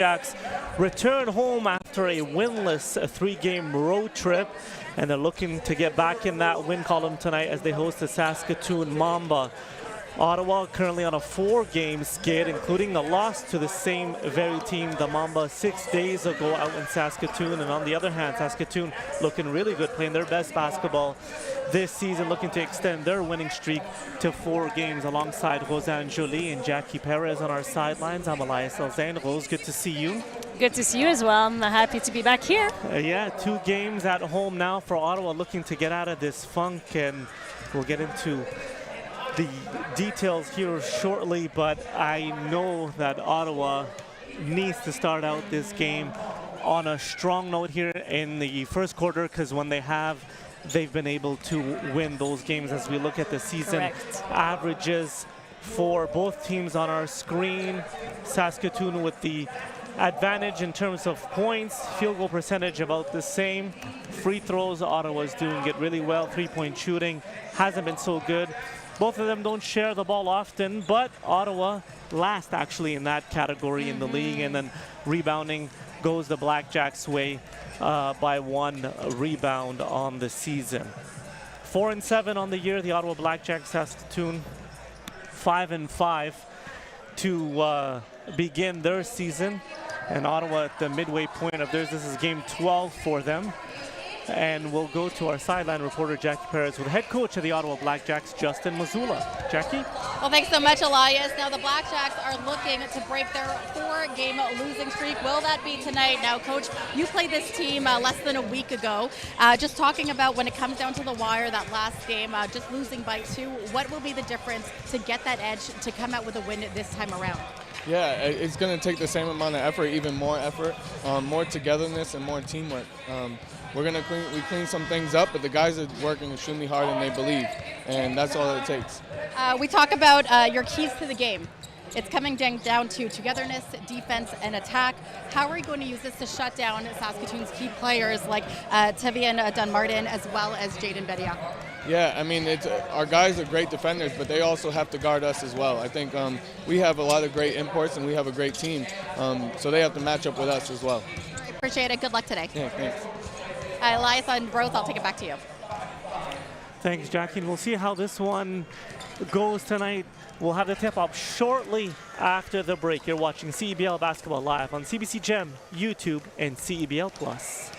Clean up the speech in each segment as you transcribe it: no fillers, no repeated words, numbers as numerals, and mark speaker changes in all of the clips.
Speaker 1: BlackJacks return home after a winless three-game road trip, and they're looking to get back in that win column tonight as they host the Saskatoon Mamba. Ottawa currently on a 4-game skid, including a loss to the same very team, the Mamba, 6 days ago out in Saskatoon. And on the other hand, Saskatoon looking really good, playing their best basketball this season, looking to extend their winning streak to 4 games alongside Rosanne Jolie and Jackie Perez on our sidelines. I'm Elias Alzane. Rose, good to see you.
Speaker 2: Good to see you as well. I'm happy to be back here.
Speaker 1: Yeah, 2 games at home now for Ottawa, looking to get out of this funk, and we'll get into the details here shortly, but I know that Ottawa needs to start out this game on a strong note here in the first quarter, because when they've been able to win those games. As we look at the season averages for both teams on our screen, Saskatoon with the advantage in terms of points, field goal percentage about the same. Free throws, Ottawa's doing it really well. 3-point shooting hasn't been so good. Both of them don't share the ball often, but Ottawa last actually in that category in the league, and then rebounding goes the BlackJacks' way by 1 rebound on the season. 4-7 on the year, the Ottawa BlackJacks. Saskatoon 5-5 to begin their season, and Ottawa at the midway point of theirs. This is game 12 for them. And we'll go to our sideline reporter, Jackie Perez, with head coach of the Ottawa BlackJacks, Justin Mazzulla. Jackie?
Speaker 3: Well, thanks so much, Elias. Now, the BlackJacks are looking to break their 4-game losing streak. Will that be tonight? Now, Coach, you played this team less than a week ago. Just talking about when it comes down to the wire, that last game, just losing by 2, what will be the difference to get that edge to come out with a win this time around?
Speaker 4: Yeah, it's going to take the same amount of effort, even more effort, more togetherness, and more teamwork. We're going to clean some things up, but the guys are working extremely hard and they believe, and that's all it takes.
Speaker 3: We talk about your keys to the game. It's coming down to togetherness, defense, and attack. How are you going to use this to shut down Saskatoon's key players like Tevian Dunmartin as well as Jaden Bedia?
Speaker 4: Yeah, I mean, our guys are great defenders, but they also have to guard us as well. I think we have a lot of great imports and we have a great team, so they have to match up with us as well.
Speaker 3: I appreciate it. Good luck today.
Speaker 4: Yeah, thanks.
Speaker 3: Elias and Rose, I'll take it back to you.
Speaker 1: Thanks, Jackie. And we'll see how this one goes tonight. We'll have the tip-off shortly after the break. You're watching CEBL Basketball live on CBC Gem, YouTube, and CEBL Plus.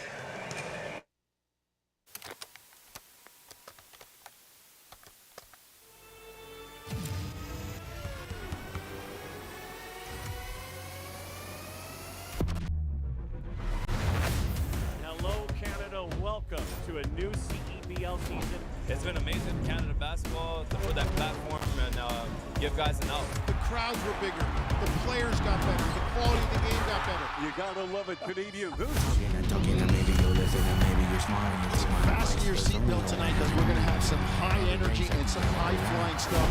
Speaker 5: Welcome to a new CEBL season. It's been amazing, Canada basketball, to put that platform and give guys an out.
Speaker 6: The crowds were bigger, the players got better, the quality of the game got better.
Speaker 7: You gotta love it, Canadian Goose.
Speaker 6: Fasten your seatbelt tonight because we're gonna have some high energy and some high flying stuff.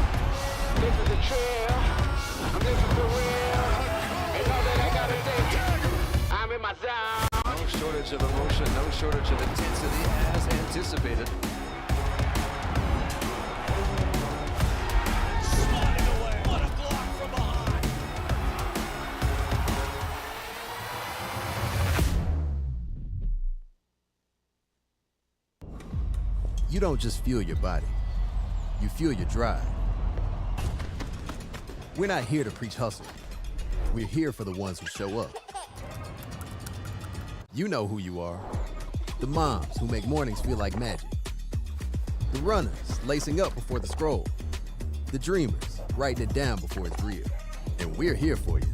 Speaker 8: This is the trail, this is the real. Ain't nothing I gotta think. I'm in my zone.
Speaker 9: No shortage of emotion, no shortage of intensity as anticipated.
Speaker 5: Sliding away. What a block from behind.
Speaker 10: You don't just fuel your body, you fuel your drive. We're not here to preach hustle. We're here for the ones who show up. You know who you are. The moms who make mornings feel like magic. The runners lacing up before the scroll. The dreamers writing it down before it's real. And we're here for you.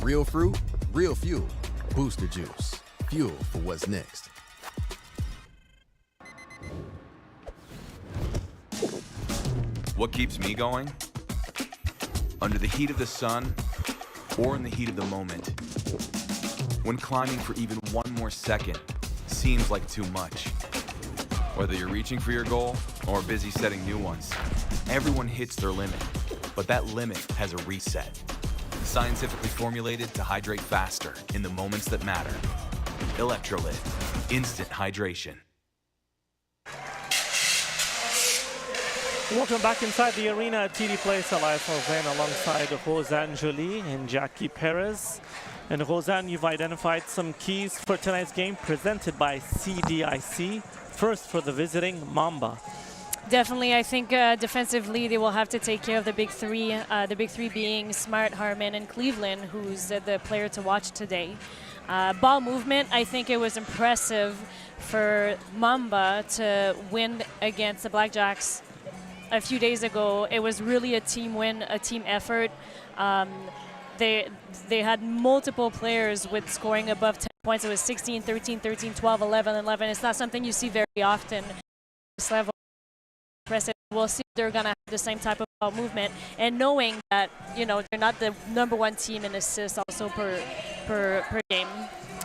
Speaker 10: Real fruit, real fuel. Booster Juice. Fuel for what's next.
Speaker 11: What keeps me going? Under the heat of the sun or in the heat of the moment. When climbing for even 1 more second seems like too much. Whether you're reaching for your goal or busy setting new ones, everyone hits their limit, but that limit has a reset. Scientifically formulated to hydrate faster in the moments that matter. Electrolyte, instant hydration.
Speaker 1: Welcome back inside the arena at TD Place. Elias Alvain alongside Rosanne Joly and Jackie Perez. And Rosanne, you've identified some keys for tonight's game presented by CDIC. First for the visiting Mamba.
Speaker 2: Definitely, I think defensively they will have to take care of the big three. The big three being Smart, Harman, and Cleveland, who's the player to watch today. Ball movement, I think it was impressive for Mamba to win against the BlackJacks a few days ago. It was really a team win, a team effort. They had multiple players with scoring above 10 points. It was 16, 13, 13, 12, 11, 11. It's not something you see very often at this level. We'll see if they're going to have the same type of ball movement, and knowing that, you know, they're not the #1 team in assists also per game.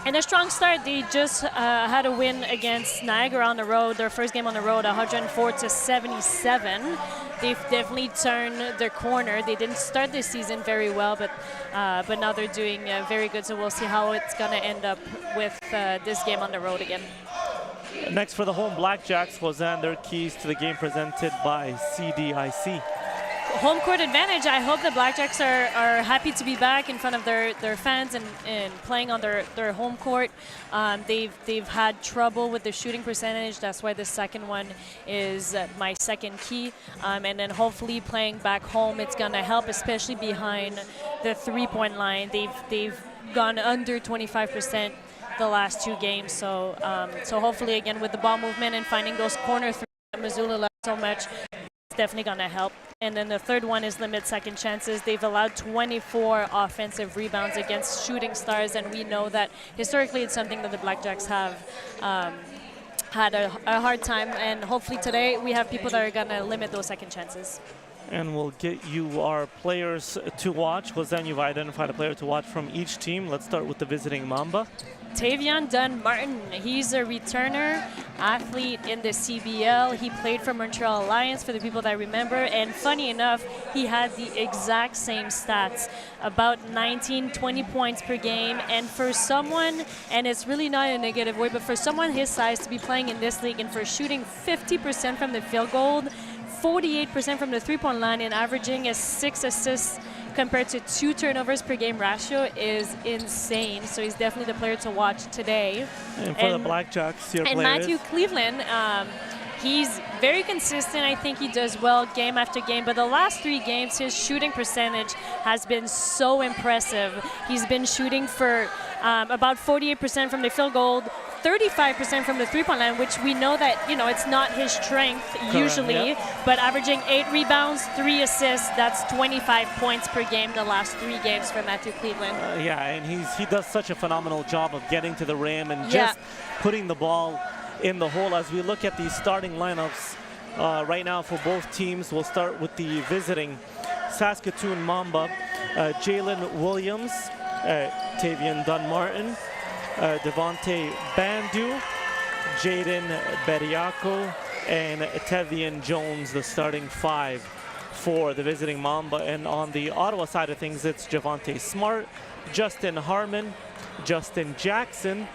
Speaker 2: And a strong start. They just had a win against Niagara on the road, their first game on the road, 104-77. They've definitely turned their corner. They didn't start this season very well, but now they're doing very good. So we'll see how it's going to end up with this game on the road again.
Speaker 1: Next for the home BlackJacks, Rosanne, their keys to the game presented by CDIC.
Speaker 2: Home court advantage. I hope the BlackJacks are happy to be back in front of their fans and playing on their home court. They've had trouble with the shooting percentage. That's why the second one is my second key. And then hopefully playing back home, it's going to help, especially behind the three-point line. They've gone under 25% the last 2 games. So hopefully, again, with the ball movement and finding those corner threes that Missoula loves so much, it's definitely going to help. And then the third one is limit second chances. They've allowed 24 offensive rebounds against shooting stars, and we know that historically it's something that the BlackJacks have had a hard time. And hopefully today we have people that are going to limit those second chances.
Speaker 1: And we'll get you our players to watch. Rosanne, you've identified a player to watch from each team. Let's start with the visiting Mamba.
Speaker 2: Tavion Dunn-Martin, he's a returner athlete in the CBL. He played for Montreal Alliance, for the people that remember, and funny enough, he had the exact same stats, about 19, 20 points per game. And for someone, and it's really not in a negative way, but for someone his size to be playing in this league and for shooting 50% from the field goal, 48% from the three-point line, and averaging a 6 assists compared to 2 turnovers per game ratio is insane. So he's definitely the player to watch today.
Speaker 1: And for the BlackJacks, your player
Speaker 2: Matthew
Speaker 1: is?
Speaker 2: Cleveland, he's very consistent. I think he does well game after game. But the last 3 games, his shooting percentage has been so impressive. He's been shooting for about 48% from the field goal, 35% from the three-point line, which we know that, you know, it's not his strength usually,
Speaker 1: yep.
Speaker 2: But averaging 8 rebounds, 3 assists, that's 25 points per game the last 3 games for Matthew Cleveland.
Speaker 1: Yeah, and he does such a phenomenal job of getting to the rim and just putting the ball in the hole. As we look at these starting lineups right now for both teams, we'll start with the visiting Saskatoon Mamba. Jalen Williams, Tavion Dunn-Martin, Devontae Bandu, Jaden Bediako, and Tevian Jones, the starting 5 for the visiting Mamba. And on the Ottawa side of things, it's Javonte Smart, Justin Harman, Justin Jackson,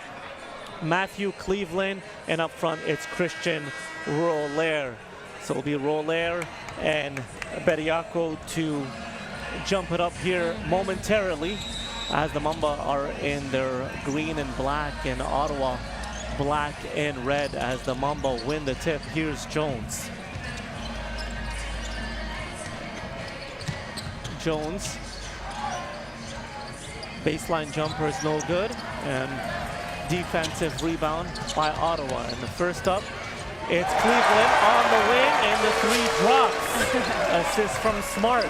Speaker 1: Matthew Cleveland, and up front it's Christian Roller. So it'll be Roller and Bediako to jump it up here momentarily, as the Mamba are in their green and black, and Ottawa black and red as the Mamba win the tip. Here's Jones. Jones. Baseline jumper is no good, and defensive rebound by Ottawa. And the first up, it's Cleveland on the wing, and the 3 drops. Assist from Smart.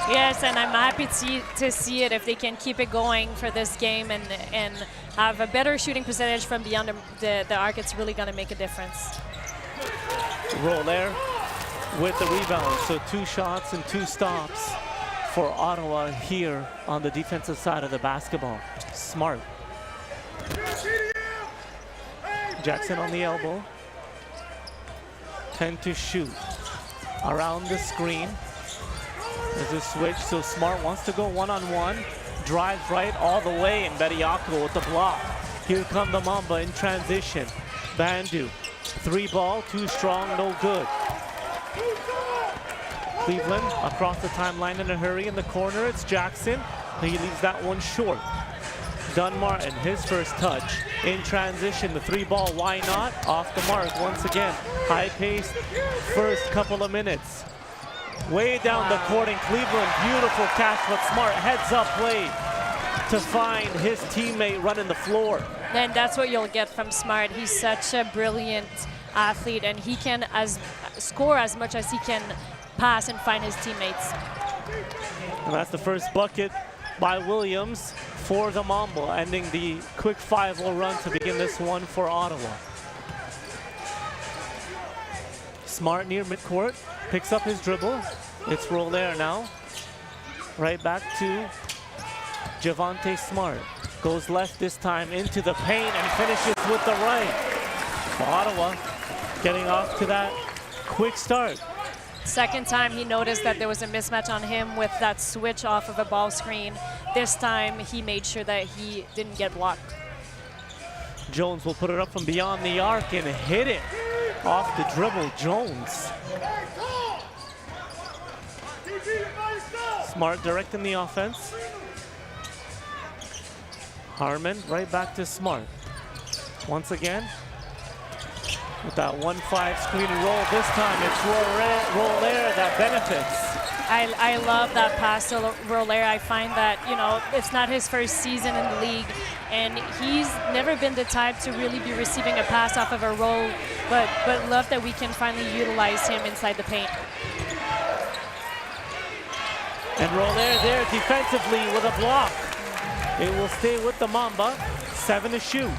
Speaker 2: Yes, and I'm happy to see it if they can keep it going for this game and have a better shooting percentage from beyond the arc. It's really going to make a difference.
Speaker 1: Roller with the rebound. So 2 shots and 2 stops for Ottawa here on the defensive side of the basketball. Smart. Jackson on the elbow. 10 to shoot. Around the screen. There's a switch, so Smart wants to go one-on-one. Drives right all the way, and Bediako with the block. Here come the Mamba in transition. Bandu, 3 ball, too strong, no good. Cleveland across the timeline in a hurry in the corner. It's Jackson. He leaves that one short. Dunmartin, his first touch. In transition, the 3-ball, why not? Off the mark once again. High-paced first couple of minutes. Way down the court in Cleveland. Beautiful catch, but Smart heads-up play to find his teammate running the floor.
Speaker 2: Then that's what you'll get from Smart. He's such a brilliant athlete, and he can score as much as he can pass and find his teammates.
Speaker 1: And that's the first bucket by Williams for the Mamba, ending the quick 5-0 run to begin this one for Ottawa. Smart near midcourt, picks up his dribble. It's Roller now. Right back to Javante Smart. Goes left this time into the paint and finishes with the right. Ottawa getting off to that quick start.
Speaker 2: Second time he noticed that there was a mismatch on him with that switch off of a ball screen. This time he made sure that he didn't get blocked.
Speaker 1: Jones will put it up from beyond the arc and hit it off the dribble. Jones. Smart directing the offense. Harmon right back to Smart. Once again, with that 1-5 screen and roll. This time it's Roller that benefits.
Speaker 2: I love that pass to Roller. I find that, you know, it's not his first season in the league, and he's never been the type to really be receiving a pass off of a roll, but love that we can finally utilize him inside the paint.
Speaker 1: And Roller there defensively with a block. It will stay with the Mamba. 7 to shoot.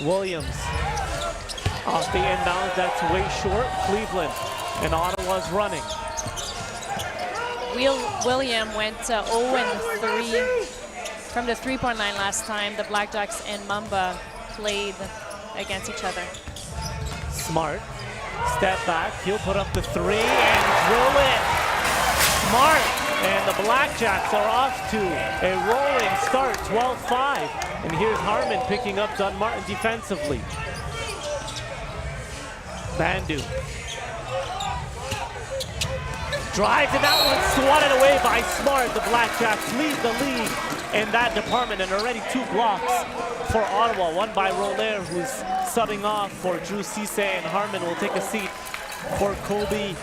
Speaker 1: Williams off the inbound, that's way short. Cleveland and Ottawa's running.
Speaker 2: William went 0-3 from the three-point line last time the BlackJacks and Mamba played against each other.
Speaker 1: Smart, step back, he'll put up the 3 and drill it. Smart, and the BlackJacks are off to a rolling start, 12-5. And here's Harmon picking up Dunmartin defensively. Bandu. Drives, and that one swatted away by Smart. The BlackJacks lead the league in that department, and already 2 blocks for Ottawa. One by Roller, who's subbing off for Drew Cisse, and Harmon will take a seat for Kobe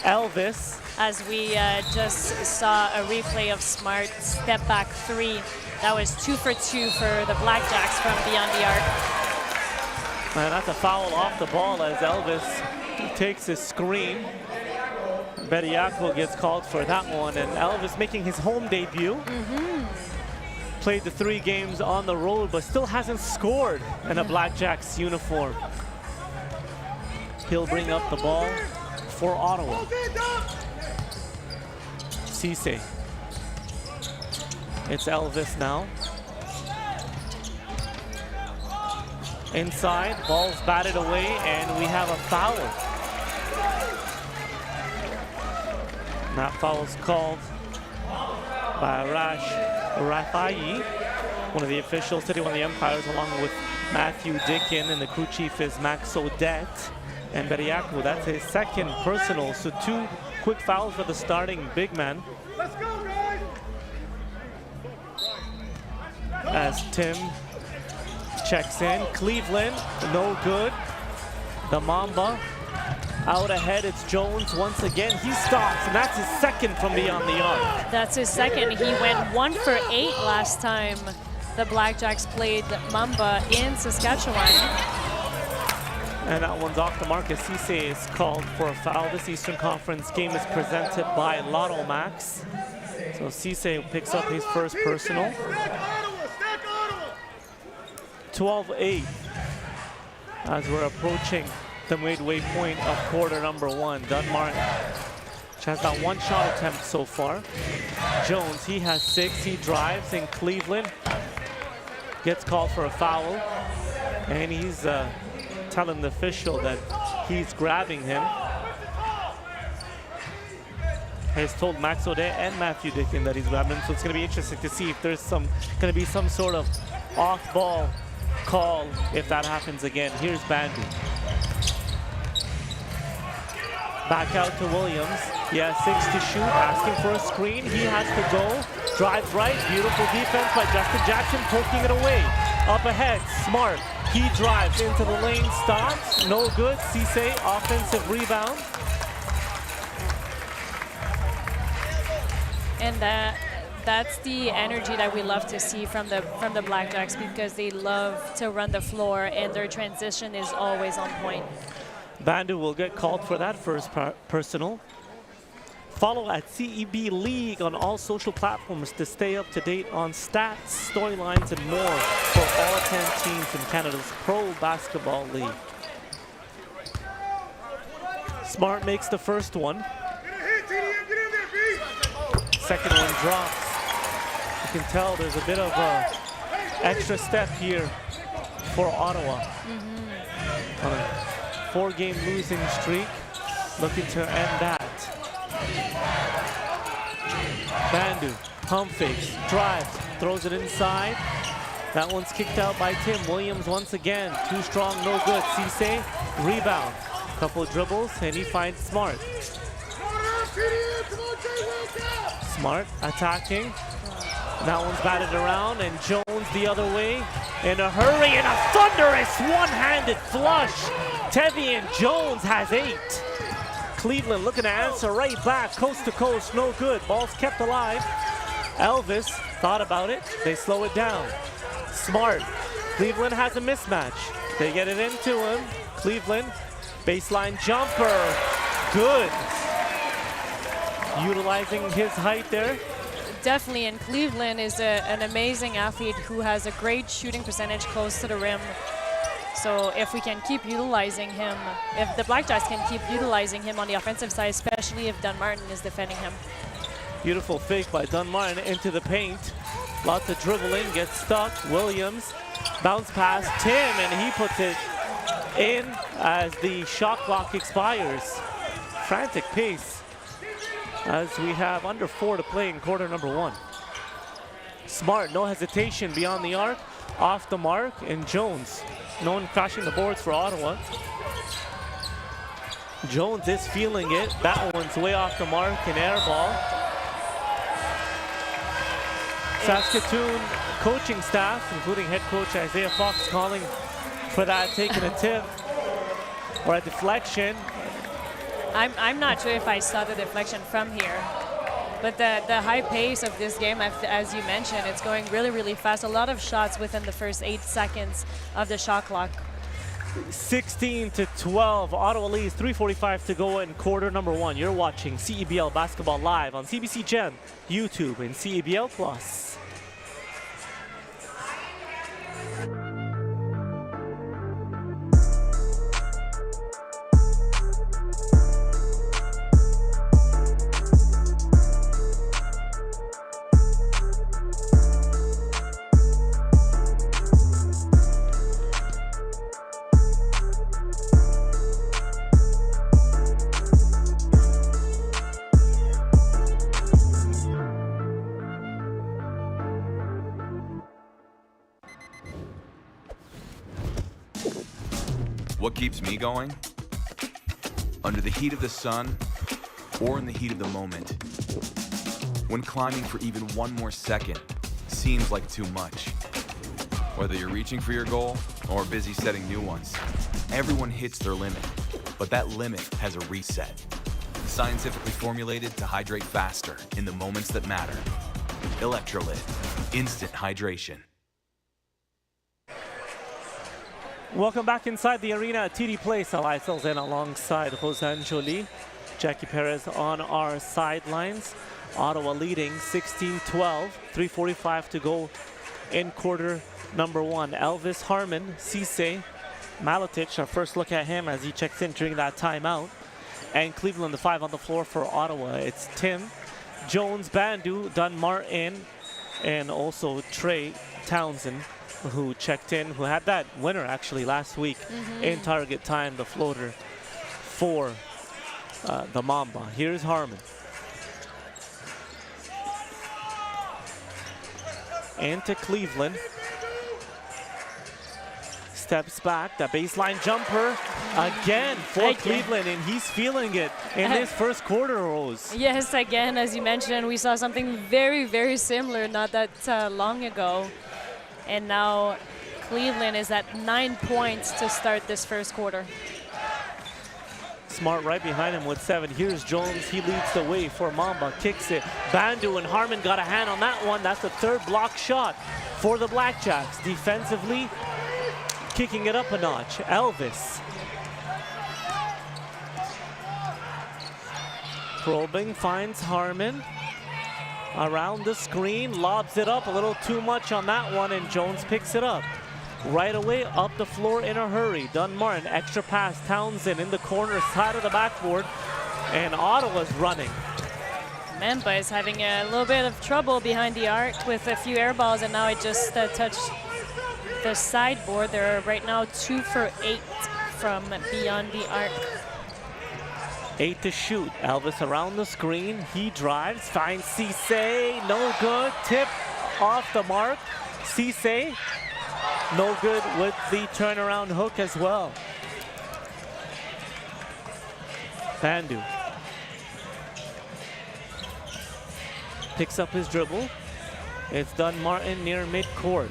Speaker 1: Elvis.
Speaker 2: As we just saw a replay of Smart step back 3. That was 2 for 2 for the BlackJacks from beyond the arc.
Speaker 1: Man, that's a foul off the ball as Elvis takes his screen. Bediako gets called for that one, and Elvis making his home debut. Played the 3 games on the road, but still hasn't scored in a BlackJacks uniform. He'll bring up the ball for Ottawa. Cisse. It's Elvis now. Inside, ball's batted away, and we have a foul. And that foul's called by Rafai, one of the officials, sitting on the umpires, along with Matthew Dickin, and the crew chief is Max Odette. And Bediako, that's his second personal, so 2 quick fouls for the starting big man.
Speaker 8: Let's go, guys!
Speaker 1: As Tim checks in. Cleveland, no good. The Mamba out ahead. It's Jones once again. He stops, and that's his second from beyond the arc.
Speaker 2: That's his second. He went 1 for 8 last time the BlackJacks played Mamba in Saskatchewan.
Speaker 1: And that one's off the mark as Cisse is called for a foul. This Eastern Conference game is presented by Lotto Max. So Cisse picks up his first personal. 12-8 as we're approaching the midway point of quarter number 1. Dunmartin has got 1 shot attempt so far. Jones, he has 6. He drives in Cleveland. Gets called for a foul. And he's telling the official that he's grabbing him. has told Max O'Day and Matthew Dickin that he's grabbing him. So it's going to be interesting to see if there's going to be some sort of off-ball call if that happens again. Here's Bandy. Back out to Williams. He has 6 to shoot, asking for a screen. He has to go. Drives right. Beautiful defense by Justin Jackson, poking it away. Up ahead, Smart. He drives into the lane, stops. No good. Cisse, offensive rebound.
Speaker 2: And that's the energy that we love to see from the BlackJacks, because they love to run the floor and their transition is always on point.
Speaker 1: Bandu will get called for that first personal. Follow at CEB League on all social platforms to stay up to date on stats, storylines, and more for all 10 teams in Canada's Pro Basketball League. Smart makes the first one. Second one drops. You can tell there's a bit of a extra step here for Ottawa. On a 4-game losing streak, looking to end that. Bandu, pump fakes, drives, throws it inside. That one's kicked out by Tim. Williams once again, too strong, no good. Cisse, rebound. Couple dribbles, and he finds Smart. Smart attacking. That one's batted around, and Jones the other way. In a hurry, and a thunderous one-handed flush. Tevian Jones has 8. Cleveland looking to answer right back, coast to coast, no good. Ball's kept alive. Elvis thought about it. They slow it down. Smart. Cleveland has a mismatch. They get it into him. Cleveland, baseline jumper. Good. Utilizing his height there.
Speaker 2: Definitely, and Cleveland is an amazing athlete who has a great shooting percentage close to the rim. So if we can keep utilizing him, if the BlackJacks can keep utilizing him on the offensive side, especially if Dunmartin is defending him.
Speaker 1: Beautiful fake by Dunmartin into the paint. Lots of dribbling, gets stuck. Williams, bounce pass, Tim, and he puts it in as the shot clock expires. Frantic pace as we have under 4 to play in quarter number 1. Smart, no hesitation beyond the arc, off the mark, and Jones. No one crashing the boards for Ottawa. Jones is feeling it. That one's way off the mark, an air ball. Saskatoon coaching staff, including head coach Isaiah Fox, calling for that, taking a tip or a deflection.
Speaker 2: I'm not sure if I saw the deflection from here, but the high pace of this game, as you mentioned, it's going really, really fast. A lot of shots within the first 8 seconds of the shot clock.
Speaker 1: 16 to 12. Ottawa leads, 3:45 to go in quarter number 1. You're watching CEBL Basketball live on CBC Gem, YouTube, and CEBL Plus.
Speaker 11: What keeps me going? Under the heat of the sun or in the heat of the moment. When climbing for even one more second seems like too much. Whether you're reaching for your goal or busy setting new ones, everyone hits their limit, but that limit has a reset. Scientifically formulated to hydrate faster in the moments that matter. Electrolyte, instant hydration.
Speaker 1: Welcome back inside the arena at TD Place. Alai Selzen alongside Rosanne Jolie. Jackie Perez on our sidelines. Ottawa leading 16-12. 3:45 to go in quarter number 1. Elvis Harmon, Cisse, Maletich, our first look at him as he checks in during that timeout. And Cleveland, the 5 on the floor for Ottawa. It's Tim, Jones, Bandu, Dunmartin, and also Trey Townsend, who checked in, who had that winner actually last week in target time, the floater for the Mamba. Here's Harmon. into Cleveland. Steps back, the baseline jumper again for Cleveland, and he's feeling it in this first quarter, Rose.
Speaker 2: Yes, again, as you mentioned, we saw something very, very similar not that long ago. And now Cleveland is at 9 points to start this first quarter.
Speaker 1: Smart right behind him with 7. Here's Jones, he leads the way for Mamba, kicks it. Bandu and Harmon got a hand on that one. That's the 3rd block shot for the BlackJacks. Defensively, kicking it up a notch. Elvis. Probing, finds Harmon. Around the screen, lobs it up a little too much on that one, and Jones picks it up. Right away, up the floor in a hurry. Dunmartin, extra pass, Townsend in the corner side of the backboard, and Ottawa's running.
Speaker 2: Mamba is having a little bit of trouble behind the arc with a few air balls, and now it just touched the sideboard. They're right now 2 for 8 from beyond the arc.
Speaker 1: 8 to shoot. Elvis around the screen. He drives, finds Cisse. No good. Tip off the mark. Cisse, no good with the turnaround hook as well. Bandu picks up his dribble. It's Dunmartin near midcourt.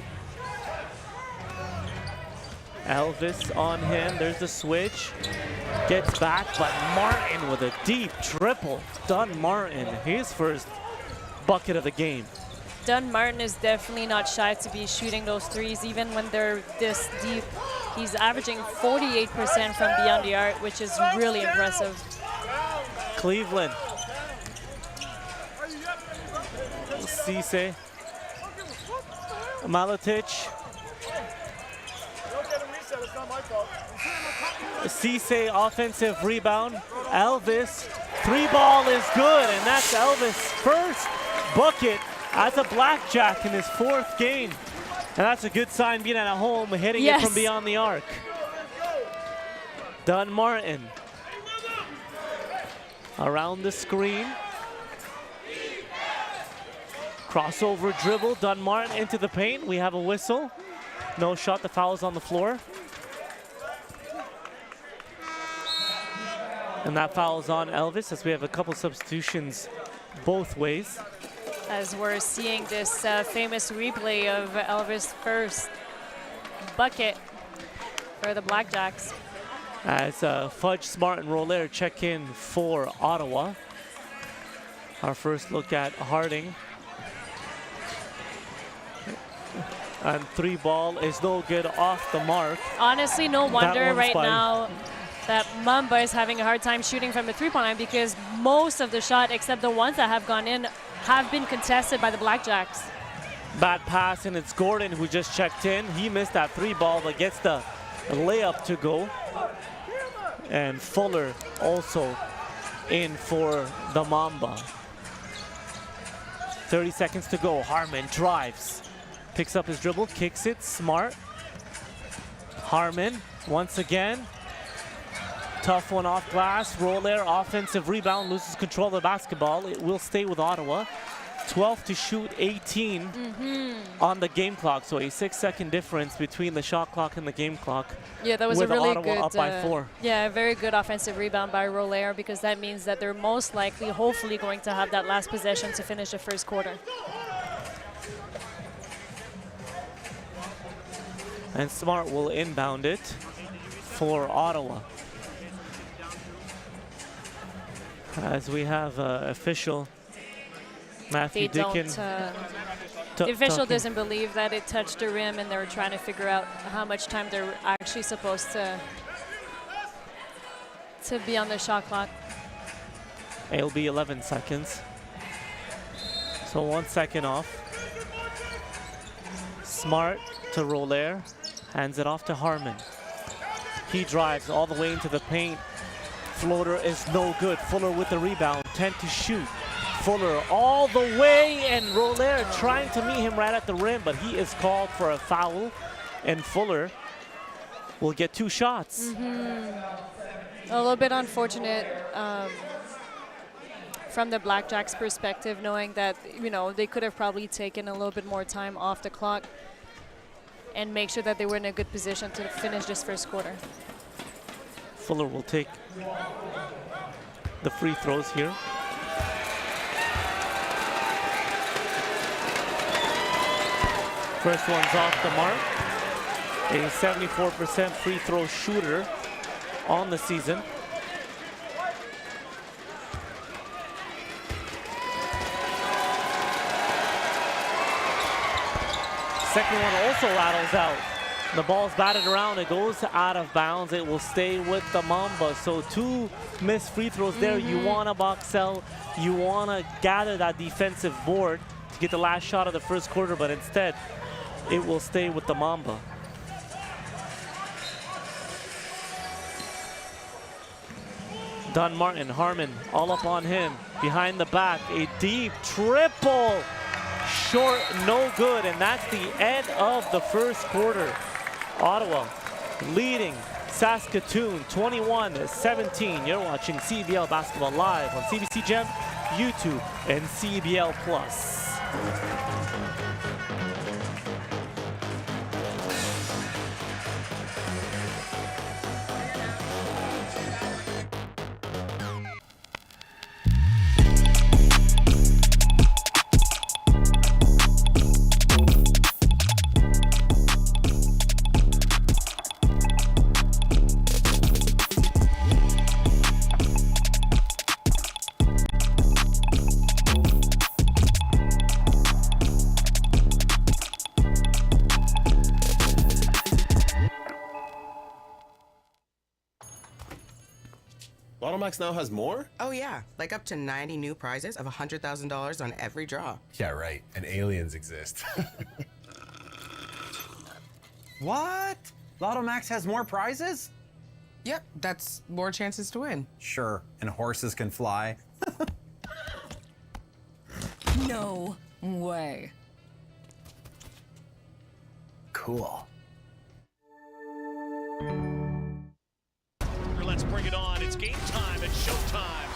Speaker 1: Elvis on him, there's the switch. Gets back, but Martin with a deep triple. Dunmartin, his first bucket of the game.
Speaker 2: Dunmartin is definitely not shy to be shooting those threes, even when they're this deep. He's averaging 48% from beyond the arc, which is really impressive.
Speaker 1: Cleveland. Cisse. Malatic. Cisse offensive rebound. Elvis, 3-ball is good, and that's Elvis' first bucket as a BlackJack in his 4th game. And that's a good sign being at home, hitting it from beyond the arc. Dunmartin around the screen. Crossover dribble, Dunmartin into the paint. We have a whistle. No shot, the foul's on the floor. And that foul's on Elvis as we have a couple substitutions both ways.
Speaker 2: As we're seeing this famous replay of Elvis' first bucket for the BlackJacks.
Speaker 1: As Fudge, Smart, and Roller check in for Ottawa. Our first look at Harding. And 3-ball is no good off the mark.
Speaker 2: Honestly, no wonder right now that Mamba is having a hard time shooting from the 3-point line, because most of the shot, except the ones that have gone in, have been contested by the BlackJacks.
Speaker 1: Bad pass, and it's Gordon who just checked in. He missed that 3-ball, but gets the layup to go. And Fuller also in for the Mamba. 30 seconds to go. Harmon drives. Picks up his dribble, kicks it, Smart. Harmon once again. Tough one off glass. Roller offensive rebound, loses control of the basketball. It will stay with Ottawa. 12 to shoot, 18 on the game clock. So a 6-second difference between the shot clock and the game clock.
Speaker 2: Yeah, that was a really
Speaker 1: Ottawa
Speaker 2: good,
Speaker 1: up by 4.
Speaker 2: Yeah, a very good offensive rebound by Roller, because that means that they're most likely, hopefully, going to have that last possession to finish the first quarter. And Smart will inbound it for Ottawa. As we have official Matthew Dickin. The official doesn't believe that it touched the rim, and they're trying to figure out how much time they're actually supposed to be on the shot clock.
Speaker 1: It'll be 11 seconds. So 1 second off. Smart to Roller. Hands it off to Harmon. He drives all the way into the paint. Floater is no good. Fuller with the rebound. 10 to shoot. Fuller all the way, and Roller trying to meet him right at the rim, but he is called for a foul, and Fuller will get 2 shots.
Speaker 2: A little bit unfortunate from the BlackJacks perspective, knowing that, you know, they could have probably taken a little bit more time off the clock and make sure that they were in a good position to finish this first quarter.
Speaker 1: Fuller will take the free throws here. First one's off the mark. A 74% free throw shooter on the season. Second one also rattles out. The ball's batted around, it goes out of bounds. It will stay with the Mamba. So 2 missed free throws there. You want to box out, you want to gather that defensive board to get the last shot of the first quarter, but instead, it will stay with the Mamba. Don Martin, Harmon, all up on him. Behind the back, a deep triple. Short, no good, and that's the end of the first quarter. Ottawa leading Saskatoon 21-17. You're watching CEBL Basketball live on CBC Gem, YouTube, and CEBL Plus.
Speaker 12: Max now has more?
Speaker 13: Oh yeah, like up to 90 new prizes of $100,000 on every draw.
Speaker 12: Yeah, right. And aliens exist.
Speaker 14: What? Lotto Max has more prizes?
Speaker 13: Yep, that's more chances to win.
Speaker 14: Sure, and horses can fly.
Speaker 15: No way.
Speaker 14: Cool.
Speaker 6: Let's bring it on. It's game time. It's showtime.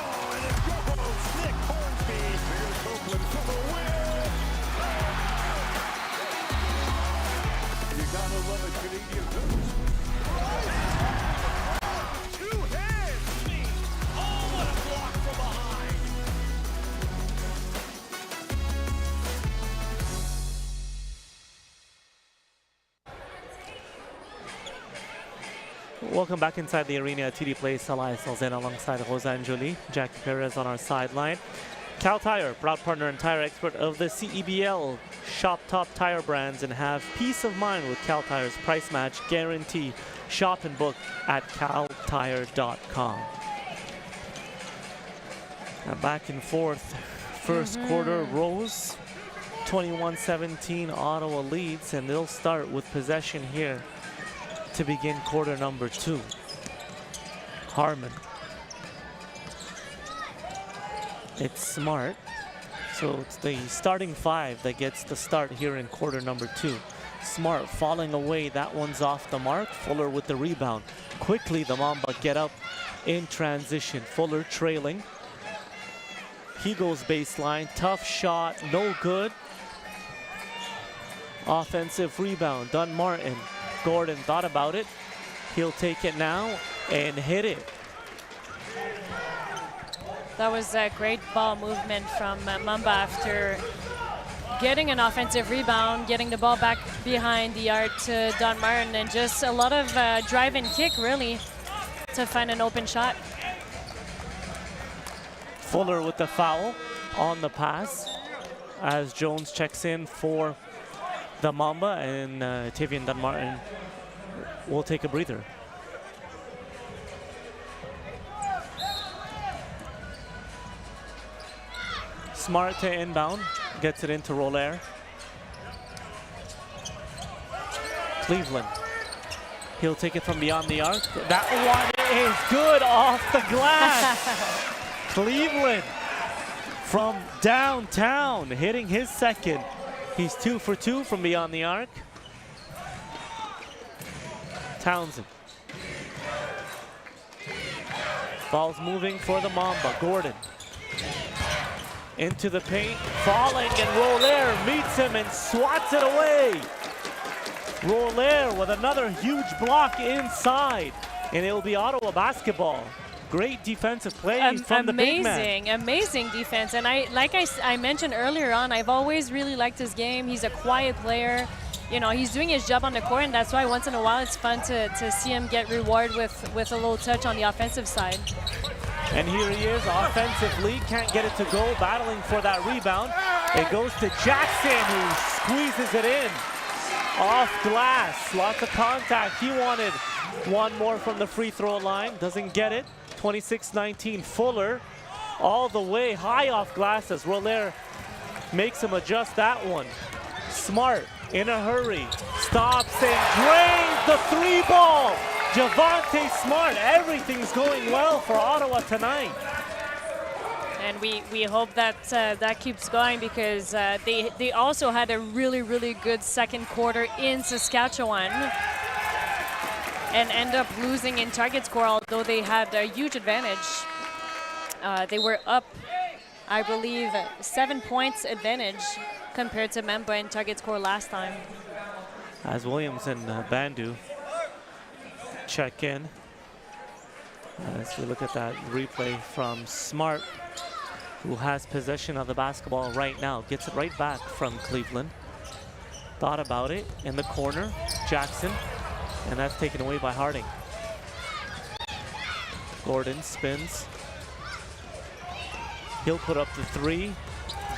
Speaker 6: Oh, and it goes. Nick Hornsby. Here's Oakland for the win.
Speaker 7: You gotta love a Canadian boost.
Speaker 6: Two hands. Me. Oh, what a block from behind.
Speaker 1: Welcome back inside the arena. TD Place, Elias Salzena alongside Rosanne Jolie, Jackie Perez on our sideline. Cal Tire, proud partner and tire expert of the CEBL. Shop top tire brands and have peace of mind with Cal Tire's price match guarantee. Shop and book at caltire.com. Now back and forth. First quarter Rose. 21-17 Ottawa leads, and they'll start with possession here to begin quarter number 2. Harmon. It's Smart. So it's the starting 5 that gets the start here in quarter number 2. Smart falling away. That one's off the mark. Fuller with the rebound. Quickly the Mamba get up in transition. Fuller trailing. He goes baseline. Tough shot. No good. Offensive rebound. Dunn Martin. Gordon thought about it. He'll take it now and hit it.
Speaker 2: That was a great ball movement from Mamba after getting an offensive rebound, getting the ball back behind the arc to Don Martin, and just a lot of drive and kick, really, to find an open shot.
Speaker 1: Fuller with the foul on the pass as Jones checks in for the Mamba, and Tavian Don Martin will take a breather. Smart to inbound, gets it into Roller. Cleveland. He'll take it from beyond the arc. That one is good off the glass. Cleveland from downtown hitting his second. He's 2 for 2 from beyond the arc. Ball's moving for the Mamba. Gordon into the paint, falling, and Roller meets him and swats it away. Roller with another huge block inside, and it will be Ottawa basketball. Great defensive play from the big man.
Speaker 2: Amazing defense. And like I mentioned earlier on, I've always really liked his game. He's a quiet player. You know, he's doing his job on the court, and that's why once in a while it's fun to see him get rewarded with a little touch on the offensive side.
Speaker 1: And here he is offensively, can't get it to go, battling for that rebound. It goes to Jackson, who squeezes it in. Off glass, lots of contact. He wanted one more from the free throw line, doesn't get it. 26-19, Fuller all the way, high off glass as Roller makes him adjust that one. Smart, in a hurry, stops and drains the three ball. Javante Smart, everything's going well for Ottawa tonight.
Speaker 2: And we hope that that keeps going, because they also had a really good second quarter in Saskatchewan and end up losing in target score, although they had a huge advantage. They were up, I believe, 7 points advantage compared to Mamba in target score last time.
Speaker 1: As Williams and Bandu check in, as we look at that replay from Smart, who has possession of the basketball right now, gets it right back from Cleveland. Thought about it in the corner, Jackson, and that's taken away by Harding. Gordon spins. He'll put up the three,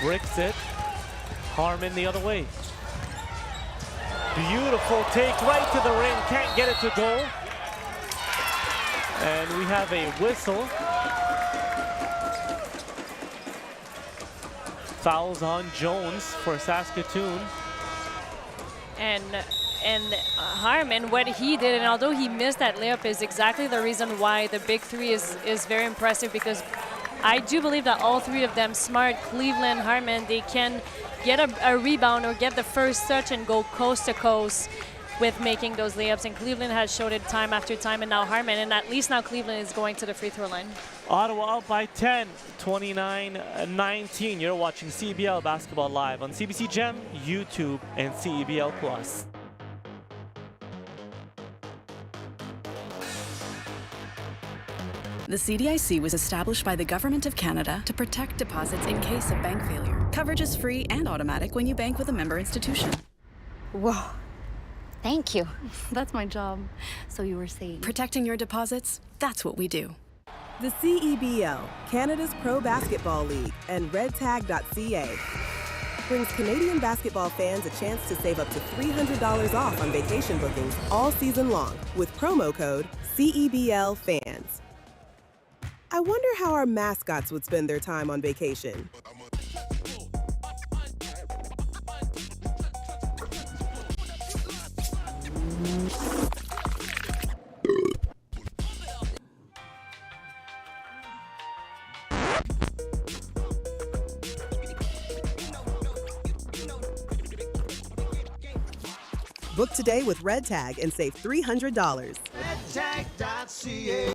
Speaker 1: bricks it. Harmon the other way. Beautiful take right to the rim, can't get it to go. And we have a whistle. Fouls on Jones for Saskatoon.
Speaker 2: And Harmon, what he did, and although he missed that layup, is exactly the reason why the big three is very impressive, because I do believe that all three of them, Smart, Cleveland, Harmon, they can get a rebound or get the first touch and go coast to coast with making those layups. And Cleveland has showed it time after time, and now Harmon, and at least now Cleveland is going to the free throw line.
Speaker 1: Ottawa up by 10, 29-19. You're watching CEBL Basketball Live on CBC Gem, YouTube, and CEBL Plus.
Speaker 16: The CDIC was established by the Government of Canada to protect deposits in case of bank failure. Coverage is free and automatic when you bank with a member institution.
Speaker 17: Whoa. Thank you. That's my job. So you were saying.
Speaker 16: Protecting your deposits, that's what we do.
Speaker 18: The CEBL, Canada's Pro Basketball League, and redtag.ca brings Canadian basketball fans a chance to save up to $300 off on vacation bookings all season long with promo code CEBLFans. I wonder how our mascots would spend their time on vacation. Book today with Red Tag and save $300.
Speaker 6: Redtag.ca.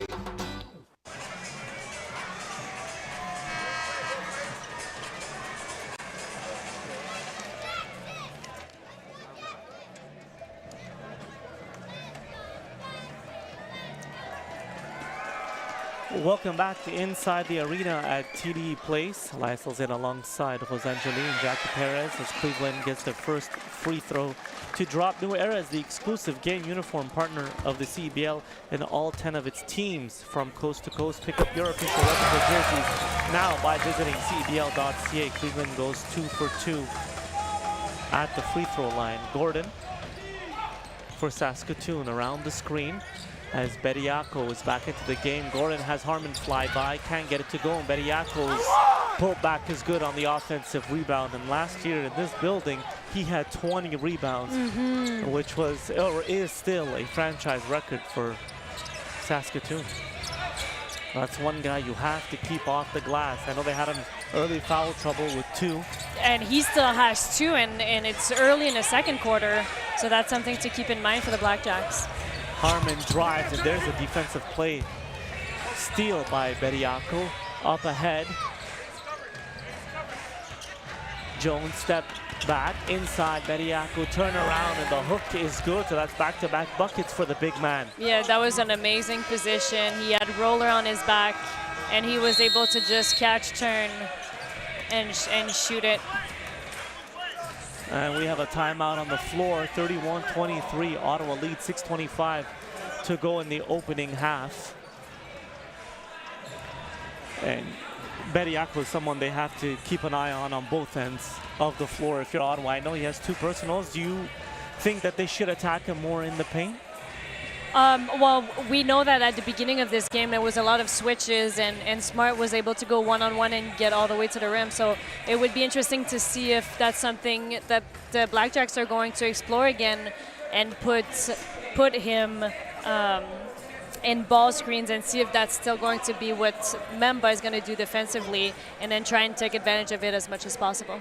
Speaker 1: Welcome back to Inside the Arena at TD Place. Lysel's in alongside Rosangeli and Jackie Perez as Cleveland gets their first free throw to drop. New Era is the exclusive game uniform partner of the CEBL and all 10 of its teams from coast to coast. Pick up your official replica jerseys now by visiting CEBL.ca. Cleveland goes 2 for 2 at the free throw line. Gordon for Saskatoon around the screen as Bediako is back into the game. Gordon has Harmon fly by, can't get it to go, and Bediako's pullback is good on the offensive rebound. And last year in this building, he had 20 rebounds, which was or is still a franchise record for Saskatoon. That's one guy you have to keep off the glass. I know they had him early foul trouble with 2.
Speaker 2: And he still has 2, and it's early in the second quarter, so that's something to keep in mind for the BlackJacks.
Speaker 1: Harmon drives, and there's a defensive play Steal by Bediako. Up ahead. Jones step back inside. Bediako turn around, and the hook is good. So that's back-to-back buckets for the big man.
Speaker 2: Yeah, that was an amazing position. He had roller on his back, and he was able to just catch, turn, and shoot it.
Speaker 1: And we have a timeout on the floor. 31-23. Ottawa lead. 6:25 to go in the opening half. And Bediako is someone they have to keep an eye on both ends of the floor if you're Ottawa. I know he has 2 personals. Do you think that they should attack him more in the paint?
Speaker 2: Well, we know that at the beginning of this game there was a lot of switches, and Smart was able to go one-on-one and get all the way to the rim. So it would be interesting to see if that's something that the BlackJacks are going to explore again, and put him in ball screens and see if that's still going to be what Mamba is going to do defensively, and then try and take advantage of it as much as possible.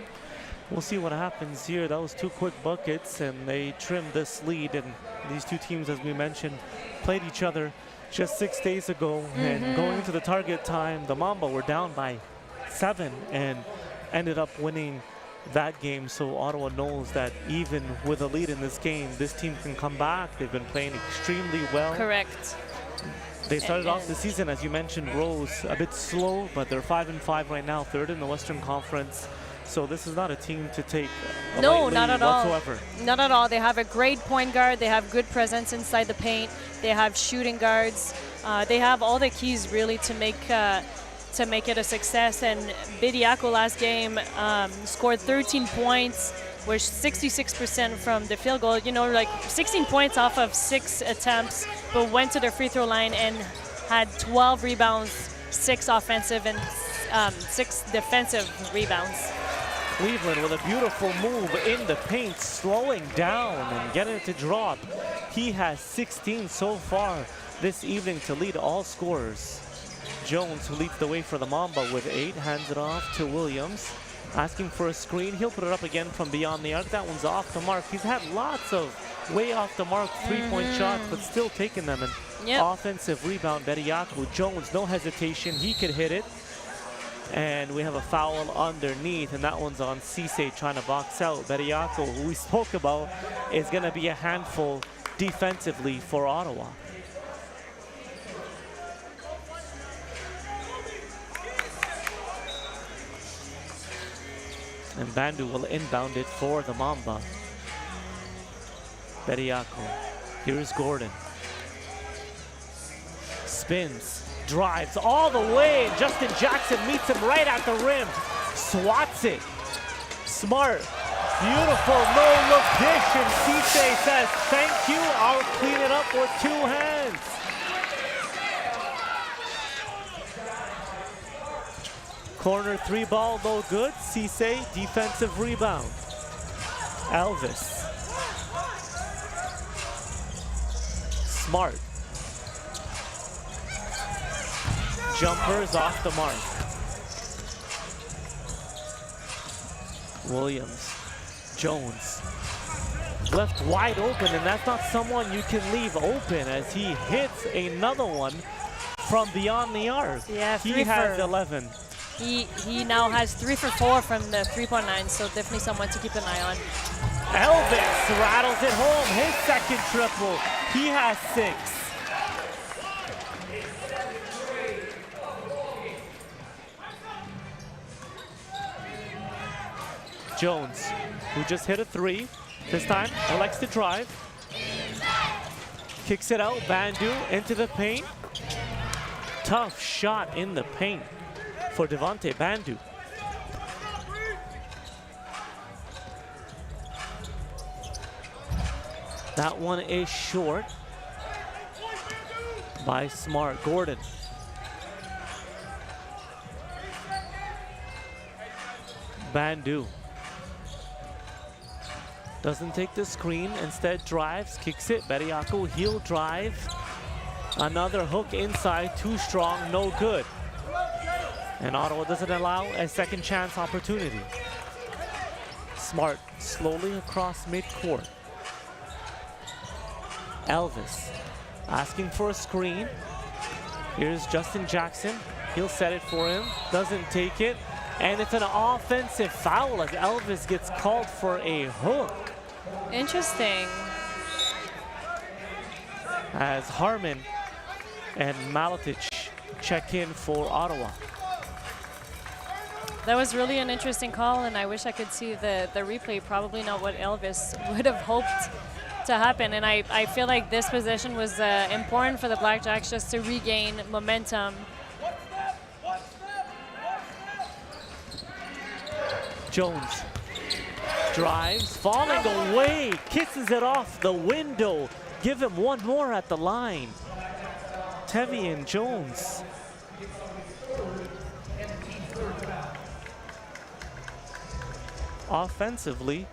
Speaker 1: We'll see what happens here. That was 2 quick buckets, and they trimmed this lead. And these 2 teams, as we mentioned, played each other just 6 days ago. And going into the target time, the Mamba were down by 7 and ended up winning that game. So Ottawa knows that even with a lead in this game, this team can come back. They've been playing extremely well.
Speaker 2: Correct.
Speaker 1: They started off the season, as you mentioned, Rose, a bit slow, but they're 5-5 right now, 3rd in the Western Conference. So this is not a team to take
Speaker 2: No, not at all.
Speaker 1: whatsoever.
Speaker 2: Not at all. They have a great point guard. They have good presence inside the paint. They have shooting guards. They have all the keys really to make it a success. And Bediako last game scored 13 points, was 66% from the field goal. You know, like 16 points off of 6 attempts, but went to the free throw line and had 12 rebounds, 6 offensive and 6 defensive rebounds.
Speaker 1: Cleveland with a beautiful move in the paint, slowing down and getting it to drop. He has 16 so far this evening to lead all scorers. Jones, who leads the way for the Mamba with 8, hands it off to Williams. Asking for a screen. He'll put it up again from beyond the arc. That one's off the mark. He's had lots of way off the mark 3-point shots, but still taking them. And offensive rebound, Bediako. Jones, no hesitation. He could hit it. And we have a foul underneath, and that one's on Cisse trying to box out. Bediako, who we spoke about, is going to be a handful defensively for Ottawa. And Bandu will inbound it for the Mamba. Bediako. Here's Gordon. Spins. Drives all the way. And Justin Jackson meets him right at the rim. Swats it. Smart. Beautiful no-look dish. And Cisse says, thank you. I'll clean it up with 2 hands. Corner 3 ball, no good. Cisse, defensive rebound. Elvis. Smart. Jumpers off the mark. Williams. Jones. Left wide open, and that's not someone you can leave open as he hits another one from beyond the arc.
Speaker 2: Yeah,
Speaker 1: he has 11.
Speaker 2: He now has 3 for 4 from the 3-point line, so definitely someone to keep an eye on.
Speaker 1: Elvis rattles it home, his second triple. He has 6. Jones, who just hit a 3. This time, elects to drive. Kicks it out, Bandu into the paint. Tough shot in the paint for Devontae Bandu. That one is short by Smart. Gordon. Bandu. Doesn't take the screen, instead drives, kicks it. Bediako, heel drive. Another hook inside, too strong, no good. And Ottawa doesn't allow a second chance opportunity. Smart slowly across midcourt. Elvis asking for a screen. Here's Justin Jackson. He'll set it for him. Doesn't take it. And it's an offensive foul as Elvis gets called for a hook.
Speaker 2: Interesting.
Speaker 1: As Harmon and Malatic check in for Ottawa.
Speaker 2: That was really an interesting call, and I wish I could see the replay. Probably not what Elvis would have hoped to happen. And I feel like this possession was important for the BlackJacks just to regain momentum.
Speaker 1: Jones drives, falling away, kisses it off the window. Give him one more at the line. Tevian Jones. Offensively,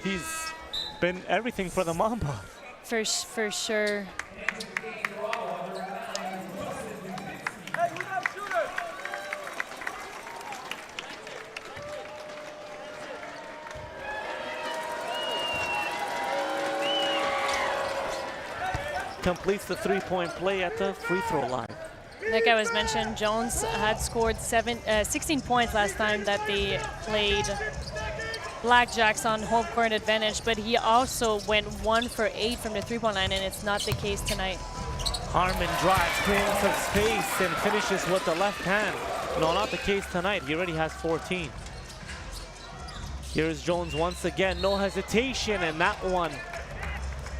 Speaker 1: he's been everything for the Mamba.
Speaker 2: For sure.
Speaker 1: Completes the three-point play at the free throw line.
Speaker 2: Like I was mentioned, Jones had scored 16 points last time that they played BlackJacks on home court advantage, but he also went 1 for 8 from the three-point line, and it's not the case tonight.
Speaker 1: Harmon drives, clearing some space, and finishes with the left hand. No, not the case tonight. He already has 14. Here's Jones once again, no hesitation, and that one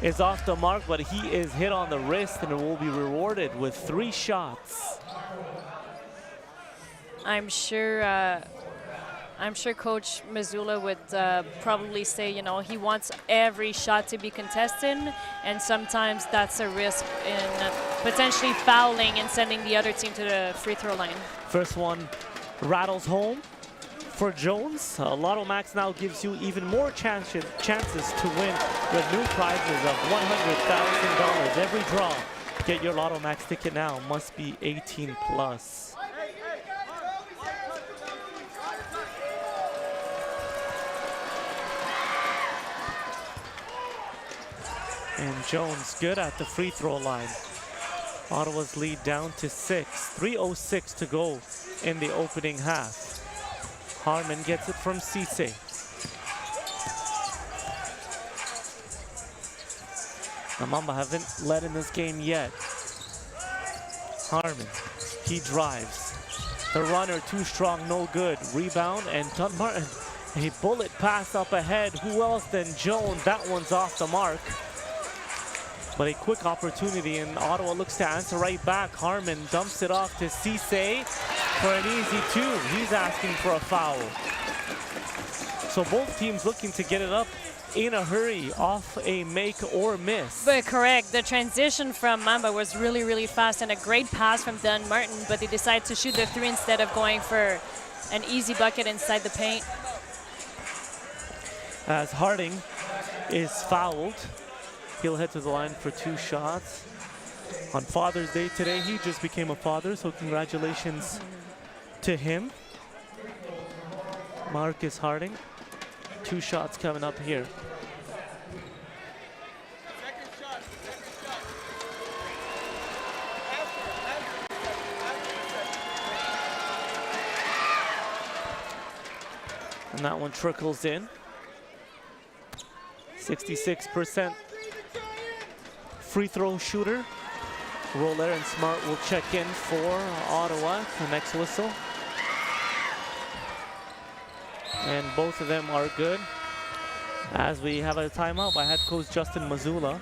Speaker 1: is off the mark, but he is hit on the wrist and will be rewarded with 3 shots.
Speaker 2: I'm sure Coach Mazzulla would probably say, you know, he wants every shot to be contested, and sometimes that's a risk in potentially fouling and sending the other team to the free throw line.
Speaker 1: First one rattles home for Jones. Lotto Max now gives you even more chances to win with new prizes of $100,000 every draw. Get your Lotto Max ticket now. Must be 18 plus. And Jones good at the free throw line. Ottawa's lead down to 6. 3:06 to go in the opening half. Harmon gets it from Cisse. The Mamba haven't led in this game yet. Harmon, he drives. The runner too strong, no good. Rebound, and Dunmartin, a bullet pass up ahead. Who else than Jones? That one's off the mark. But a quick opportunity, and Ottawa looks to answer right back. Harmon dumps it off to Cisse for an easy 2. He's asking for a foul. So both teams looking to get it up in a hurry off a make or miss.
Speaker 2: But correct, the transition from Mamba was really, really fast, and a great pass from Dunmartin, but they decided to shoot the 3 instead of going for an easy bucket inside the paint.
Speaker 1: As Harding is fouled, he'll head to the line for 2 shots. On Father's Day today, he just became a father, so congratulations to him. Marcus Harding, 2 shots coming up here. And that one trickles in. 66% free throw shooter. Roller and Smart will check in for Ottawa, the next whistle. And both of them are good. As we have a timeout by head coach Justin Mazzulla.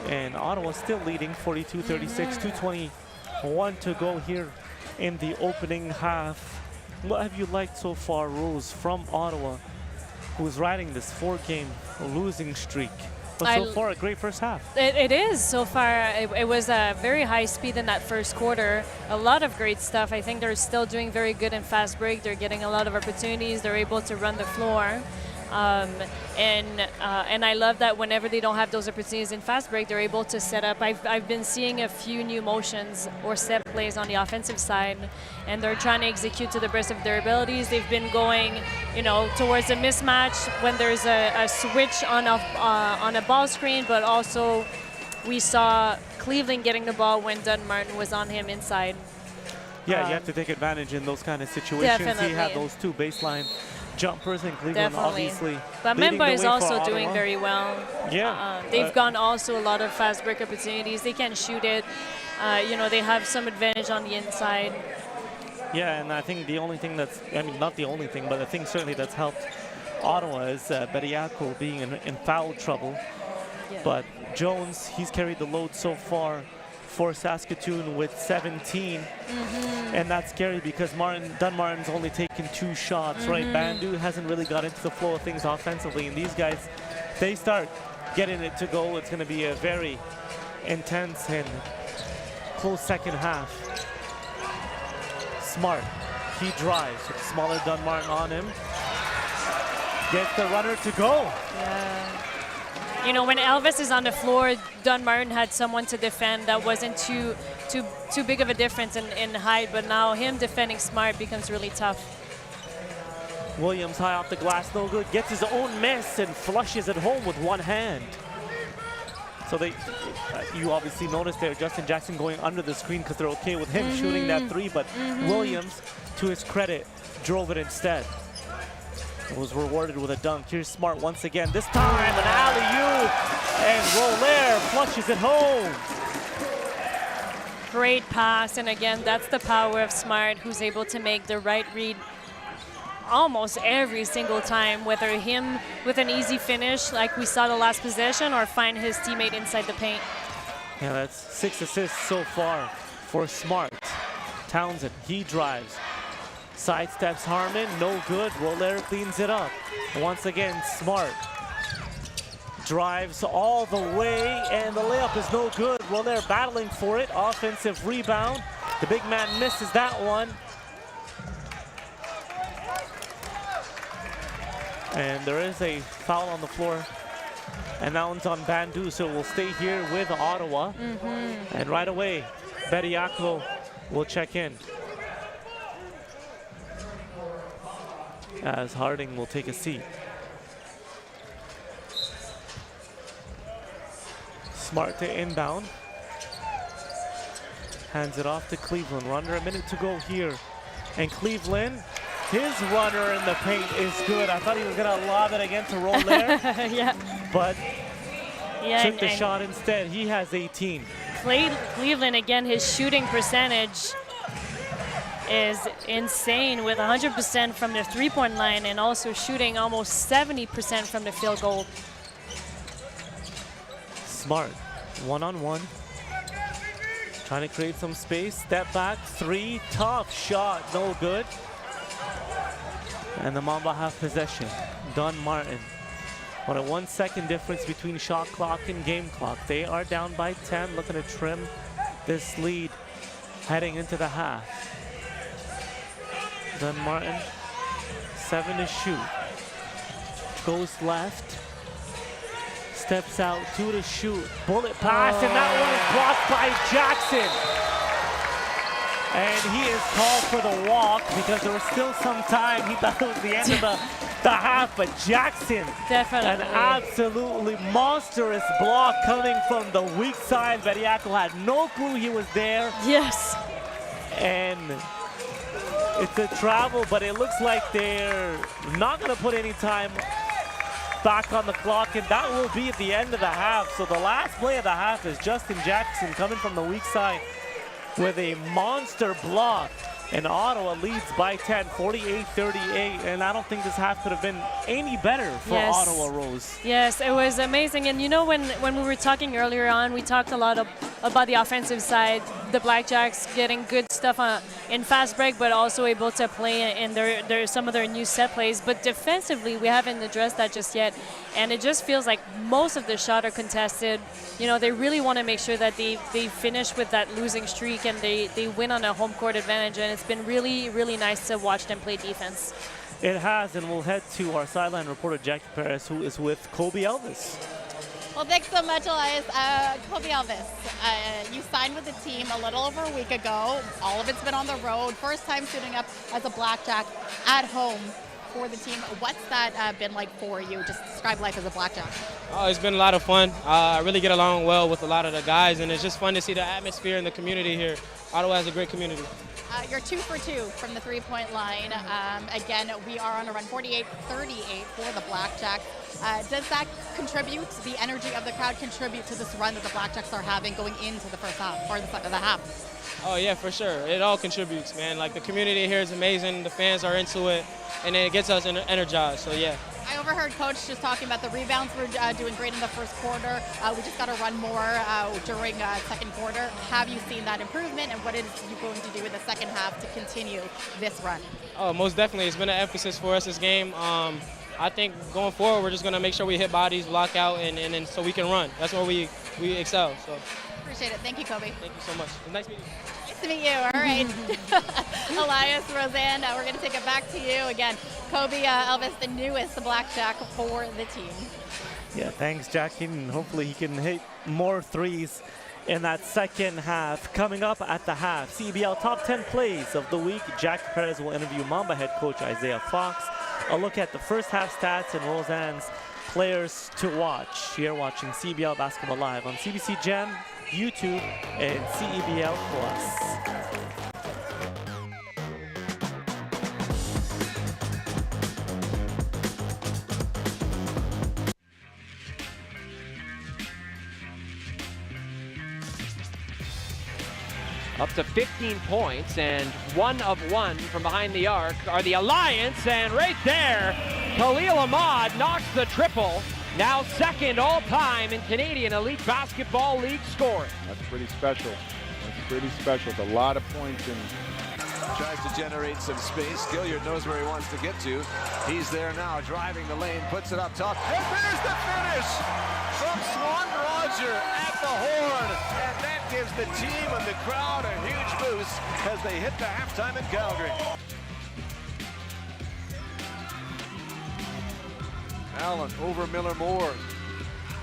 Speaker 1: And Ottawa still leading 42-36, 2:21 to go here in the opening half. What have you liked so far, Rose, from Ottawa, who's riding this 4-game losing streak? But so far, a great first half.
Speaker 2: It is so far. It was a very high speed in that first quarter. A lot of great stuff. I think they're still doing very good in fast break. They're getting a lot of opportunities. They're able to run the floor. And I love that whenever they don't have those opportunities in fast break, they're able to set up. I've been seeing a few new motions or set plays on the offensive side, and they're trying to execute to the best of their abilities. They've been going, you know, towards a mismatch when there's a switch on a ball screen, but also we saw Cleveland getting the ball when Dunmartin was on him inside.
Speaker 1: Yeah, you have to take advantage in those kind of situations.
Speaker 2: Definitely.
Speaker 1: He had those 2 baseline jumpers, and Cleveland obviously.
Speaker 2: But
Speaker 1: leading
Speaker 2: Mamba
Speaker 1: the
Speaker 2: is
Speaker 1: way for
Speaker 2: also doing
Speaker 1: Ottawa.
Speaker 2: very well.
Speaker 1: Yeah.
Speaker 2: They've gone also a lot of fast break opportunities. They can shoot it. They have some advantage on the inside.
Speaker 1: Yeah, and I think the only thing that's, I mean, not the only thing, but the thing certainly that's helped Ottawa is Bediako being in foul trouble.
Speaker 2: Yeah.
Speaker 1: But Jones, he's carried the load so far for Saskatoon with 17. And that's scary because Dunmartin's only taken 2 shots, right? Bandu hasn't really got into the flow of things offensively. And these guys, they start getting it to go. It's going to be a very intense and close second half. Smart, he drives with smaller Dunmartin on him. Gets the runner to go.
Speaker 2: Yeah. When Elvis is on the floor, Dunmartin had someone to defend that wasn't too big of a difference in height, but now him defending Smart becomes really tough.
Speaker 1: Williams high off the glass, no good. Gets his own miss and flushes it home with one hand. So you obviously noticed there Justin Jackson going under the screen because they're okay with him shooting that 3, but Williams, to his credit, drove it instead. It was rewarded with a dunk. Here's Smart once again. This time an alley-oop, and Roller flushes it home.
Speaker 2: Great pass, and again, that's the power of Smart, who's able to make the right read almost every single time, whether him with an easy finish like we saw the last possession or find his teammate inside the paint.
Speaker 1: Yeah, that's 6 assists so far for Smart. Townsend, he drives. Sidesteps Harmon, no good. Roller cleans it up. Once again, Smart drives all the way, and the layup is no good. Roller battling for it. Offensive rebound. The big man misses that one. And there is a foul on the floor. And that one's on Bandu, so we'll stay here with Ottawa. And right away, Bediako will check in. As Harding will take a seat. Smart to inbound. Hands it off to Cleveland. Under a minute to go here. And Cleveland, his runner in the paint is good. I thought he was going to lob it again to Roller.
Speaker 2: Yeah.
Speaker 1: But took the
Speaker 2: and
Speaker 1: shot instead. He has 18.
Speaker 2: Cleveland, again, his shooting percentage is insane with 100% from the three-point line and also shooting almost 70% from the field goal.
Speaker 1: Smart, one-on-one. Trying to create some space, step back, 3, tough shot, no good. And the Mamba have possession. Dunmartin. What a 1 second difference between shot clock and game clock. They are down by 10, looking to trim this lead heading into the half. Dunmartin, 7 to shoot. Goes left. Steps out, 2 to shoot. Bullet pass, and that one is blocked by Jackson. And he is called for the walk because there was still some time. He thought it was the end of the half, but Jackson,
Speaker 2: definitely
Speaker 1: an absolutely monstrous block coming from the weak side. Bediako had no clue he was there.
Speaker 2: Yes.
Speaker 1: And it's a travel, but it looks like they're not going to put any time back on the clock, and that will be at the end of the half. So the last play of the half is Justin Jackson coming from the weak side with a monster block, and Ottawa leads by 10, 48-38, and I don't think this half could have been any better for Ottawa, Rose.
Speaker 2: Yes, it was amazing. And you know, when we were talking earlier on, we talked a lot about the offensive side, the BlackJacks getting good stuff in fast break, but also able to play in some of their new set plays. But defensively, we haven't addressed that just yet, and it just feels like most of the shots are contested. You know, they really want to make sure that they finish with that losing streak and they win on a home court advantage, and it's been really, really nice to watch them play defense.
Speaker 1: It has, and we'll head to our sideline reporter, Jackie Perez, who is with Kobe Elvis.
Speaker 3: Well, thanks so much, Elias. Kobe Elvis, you signed with the team a little over a week ago. All of it's been on the road. First time suiting up as a BlackJack at home for the team. What's that been like for you? Just describe life as a Blackjack.
Speaker 19: Oh, it's been a lot of fun. I really get along well with a lot of the guys, and it's just fun to see the atmosphere and the community here. Ottawa has a great community.
Speaker 3: You're 2 for 2 from the three-point line. Again, we are on a run 48-38 for the Blackjacks. Does that contribute, the energy of the crowd contribute to this run that the Blackjacks are having going into the first half, or the half?
Speaker 19: Oh yeah, for sure. It all contributes, man. Like the community here is amazing. The fans are into it, and it gets us energized. So yeah.
Speaker 3: I overheard Coach just talking about the rebounds. We're doing great in the first quarter. We just got to run more during second quarter. Have you seen that improvement, and what is you going to do in the second half to continue this run?
Speaker 19: Oh, most definitely. It's been an emphasis for us this game. I think going forward, we're just going to make sure we hit bodies, block out, and so we can run. That's where we excel. So.
Speaker 3: Appreciate it. Thank you, Kobe.
Speaker 19: Thank you so much. It's nice meeting you.
Speaker 3: Nice to meet you. All right. Elias, Roseanne, we're going to take it back to you. Again, Kobe Elvis, the newest Blackjack for the team.
Speaker 1: Yeah, thanks, Jackie. And hopefully he can hit more threes in that second half. Coming up at the half, CEBL Top 10 Plays of the Week. Jackie Perez will interview Mamba head coach Isaiah Fox. A look at the first half stats and Roseanne's players to watch. You're watching CEBL Basketball Live on CBC Gem, YouTube, and CEBL Plus.
Speaker 20: Up to 15 points, and 1 of 1 from behind the arc are the Alliance, and right there, Khalil Ahmad knocks the triple. Now second all-time in Canadian Elite Basketball League scoring.
Speaker 7: That's pretty special. That's pretty special. It's a lot of points in.
Speaker 9: Tries to generate some space. Gilliard knows where he wants to get to. He's there now, driving the lane, puts it up top. And there's the finish from Swan Roger at the horn. And that gives the team and the crowd a huge boost as they hit the halftime in Calgary. Allen over Miller-Moore.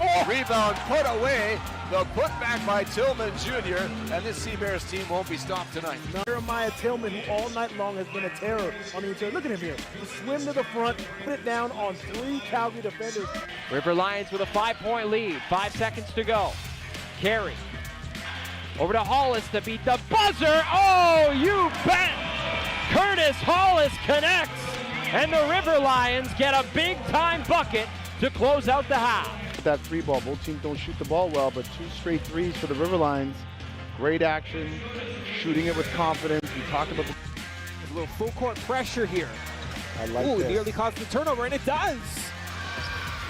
Speaker 9: Oh! Rebound put away. The putback by Tillman Jr. And this Seabears team won't be stopped tonight.
Speaker 21: Jeremiah Tillman, who all night long has been a terror on the interior. Look at him here. He swim to the front, put it down on 3 Calgary defenders.
Speaker 20: River Lions with a 5-point lead. 5 seconds to go. Carey. Over to Hollis to beat the buzzer. Oh, you bet! Curtis Hollis connects. And the River Lions get a big-time bucket to close out the half.
Speaker 6: That 3 ball. Both teams don't shoot the ball well, but 2 straight threes for the River Lions. Great action, shooting it with confidence. We talked about
Speaker 22: a little full court pressure here.
Speaker 6: I like
Speaker 22: this.
Speaker 6: It
Speaker 22: nearly caused the turnover, and it does.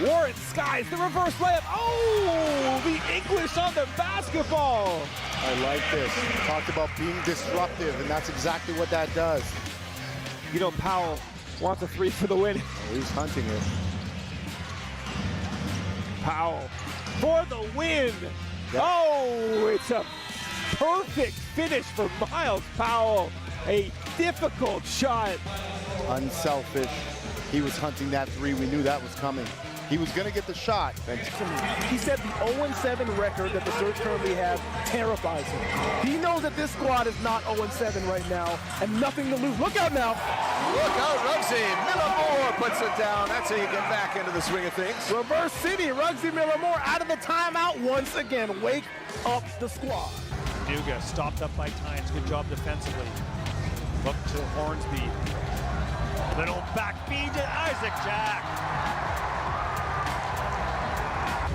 Speaker 22: Warren skies the reverse layup. Oh, the English on the basketball.
Speaker 6: I like this. We talked about being disruptive, and that's exactly what that does.
Speaker 22: You know, Powell wants a 3 for the win.
Speaker 6: Oh, he's hunting it.
Speaker 22: Powell for the win. Yep. Oh, it's a perfect finish for Miles Powell. A difficult shot.
Speaker 6: Unselfish. He was hunting that 3. We knew that was coming. He was going to get the shot.
Speaker 21: He said the 0-7 record that the Surge currently have terrifies him. He knows that this squad is not 0-7 right now and nothing to lose. Look out now.
Speaker 9: Look out, Ruggsy. Miller-Moore puts it down. That's how you get back into the swing of things.
Speaker 21: Reverse City. Ruggsy Miller-Moore out of the timeout once again. Wake up the squad.
Speaker 23: Duga stopped up by Tynes. Good job defensively. Look to Hornsby. Little back feed to Isaac Jack.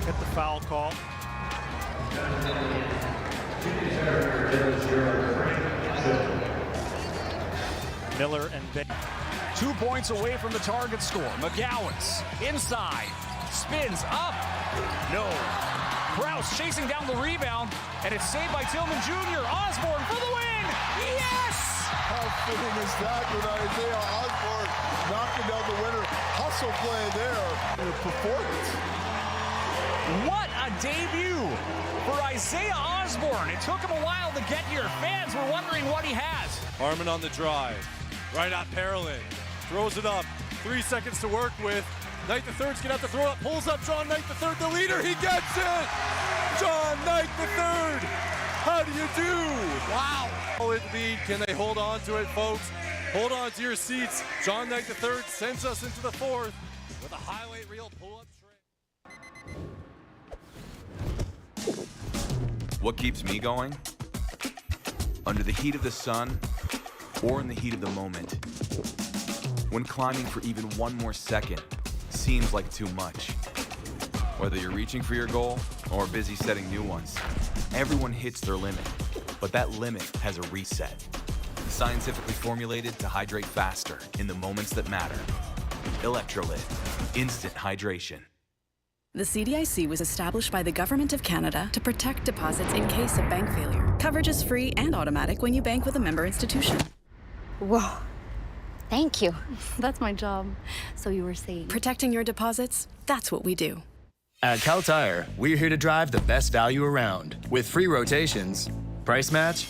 Speaker 23: Get the foul call. Miller and Ben.
Speaker 24: 2 points away from the target score. McGowan's inside. Spins up. No. Krause chasing down the rebound. And it's saved by Tillman Jr. Osborne for the win. Yes!
Speaker 7: How fitting is that when Isaiah Osborne knocking down the winner? Hustle play there. The performance.
Speaker 24: What a debut for Isaiah Osborne. It took him a while to get here. Fans were wondering what he has.
Speaker 25: Harmon on the drive. Right at Parolin. Throws it up. 3 seconds to work with. Knight III's gonna have to throw it. Pulls up John Knight III, the leader. He gets it! John Knight III! How do you do? Wow! Lead. Can they hold on to it, folks? Hold on to your seats. John Knight III sends us into the fourth with a highlight reel pull-up tray.
Speaker 4: What keeps me going? Under the heat of the sun or in the heat of the moment. When climbing for even one more second seems like too much. Whether you're reaching for your goal or busy setting new ones, everyone hits their limit, but that limit has a reset. Scientifically formulated to hydrate faster in the moments that matter. Electrolyte, instant hydration.
Speaker 16: The CDIC was established by the Government of Canada to protect deposits in case of bank failure. Coverage is free and automatic when you bank with a member institution.
Speaker 17: Whoa. Thank you. That's my job. So you were saying.
Speaker 16: Protecting your deposits, that's what we do.
Speaker 5: At Cal Tire, we're here to drive the best value around with free rotations, price match,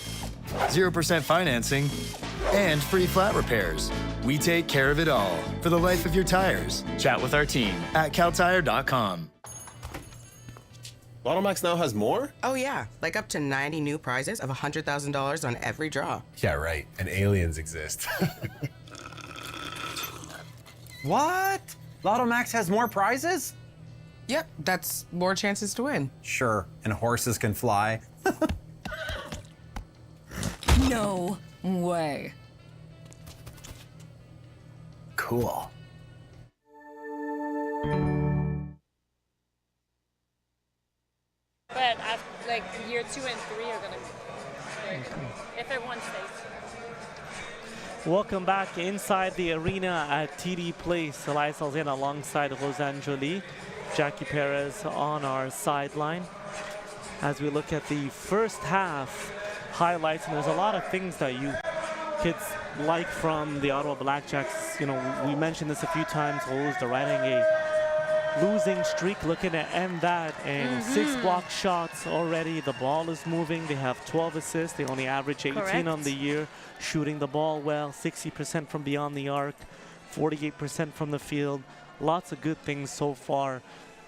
Speaker 5: 0% financing, and free flat repairs. We take care of it all for the life of your tires. Chat with our team at caltire.com.
Speaker 12: Lotto Max now has more?
Speaker 13: Oh, yeah. Like up to 90 new prizes of $100,000 on every draw.
Speaker 12: Yeah, right. And aliens exist.
Speaker 14: What? Lotto Max has more prizes?
Speaker 13: Yep, that's more chances to win.
Speaker 14: Sure, and horses can fly.
Speaker 15: No way.
Speaker 14: Cool.
Speaker 2: But after, like year 2 and 3 are gonna be if everyone stays.
Speaker 1: Welcome back inside the arena at TD Place. Elias Alzina alongside Rosanne Joly, Jackie Perez on our sideline. As we look at the first half highlights, and there's a lot of things that you kids like from the Ottawa BlackJacks. You know, we mentioned this a few times. They're riding a losing streak, looking to end that, and 6 block shots already. The ball is moving. They have 12 assists. They only average 18 on the year, shooting the ball well, 60% from beyond the arc, 48% from the field. Lots of good things so far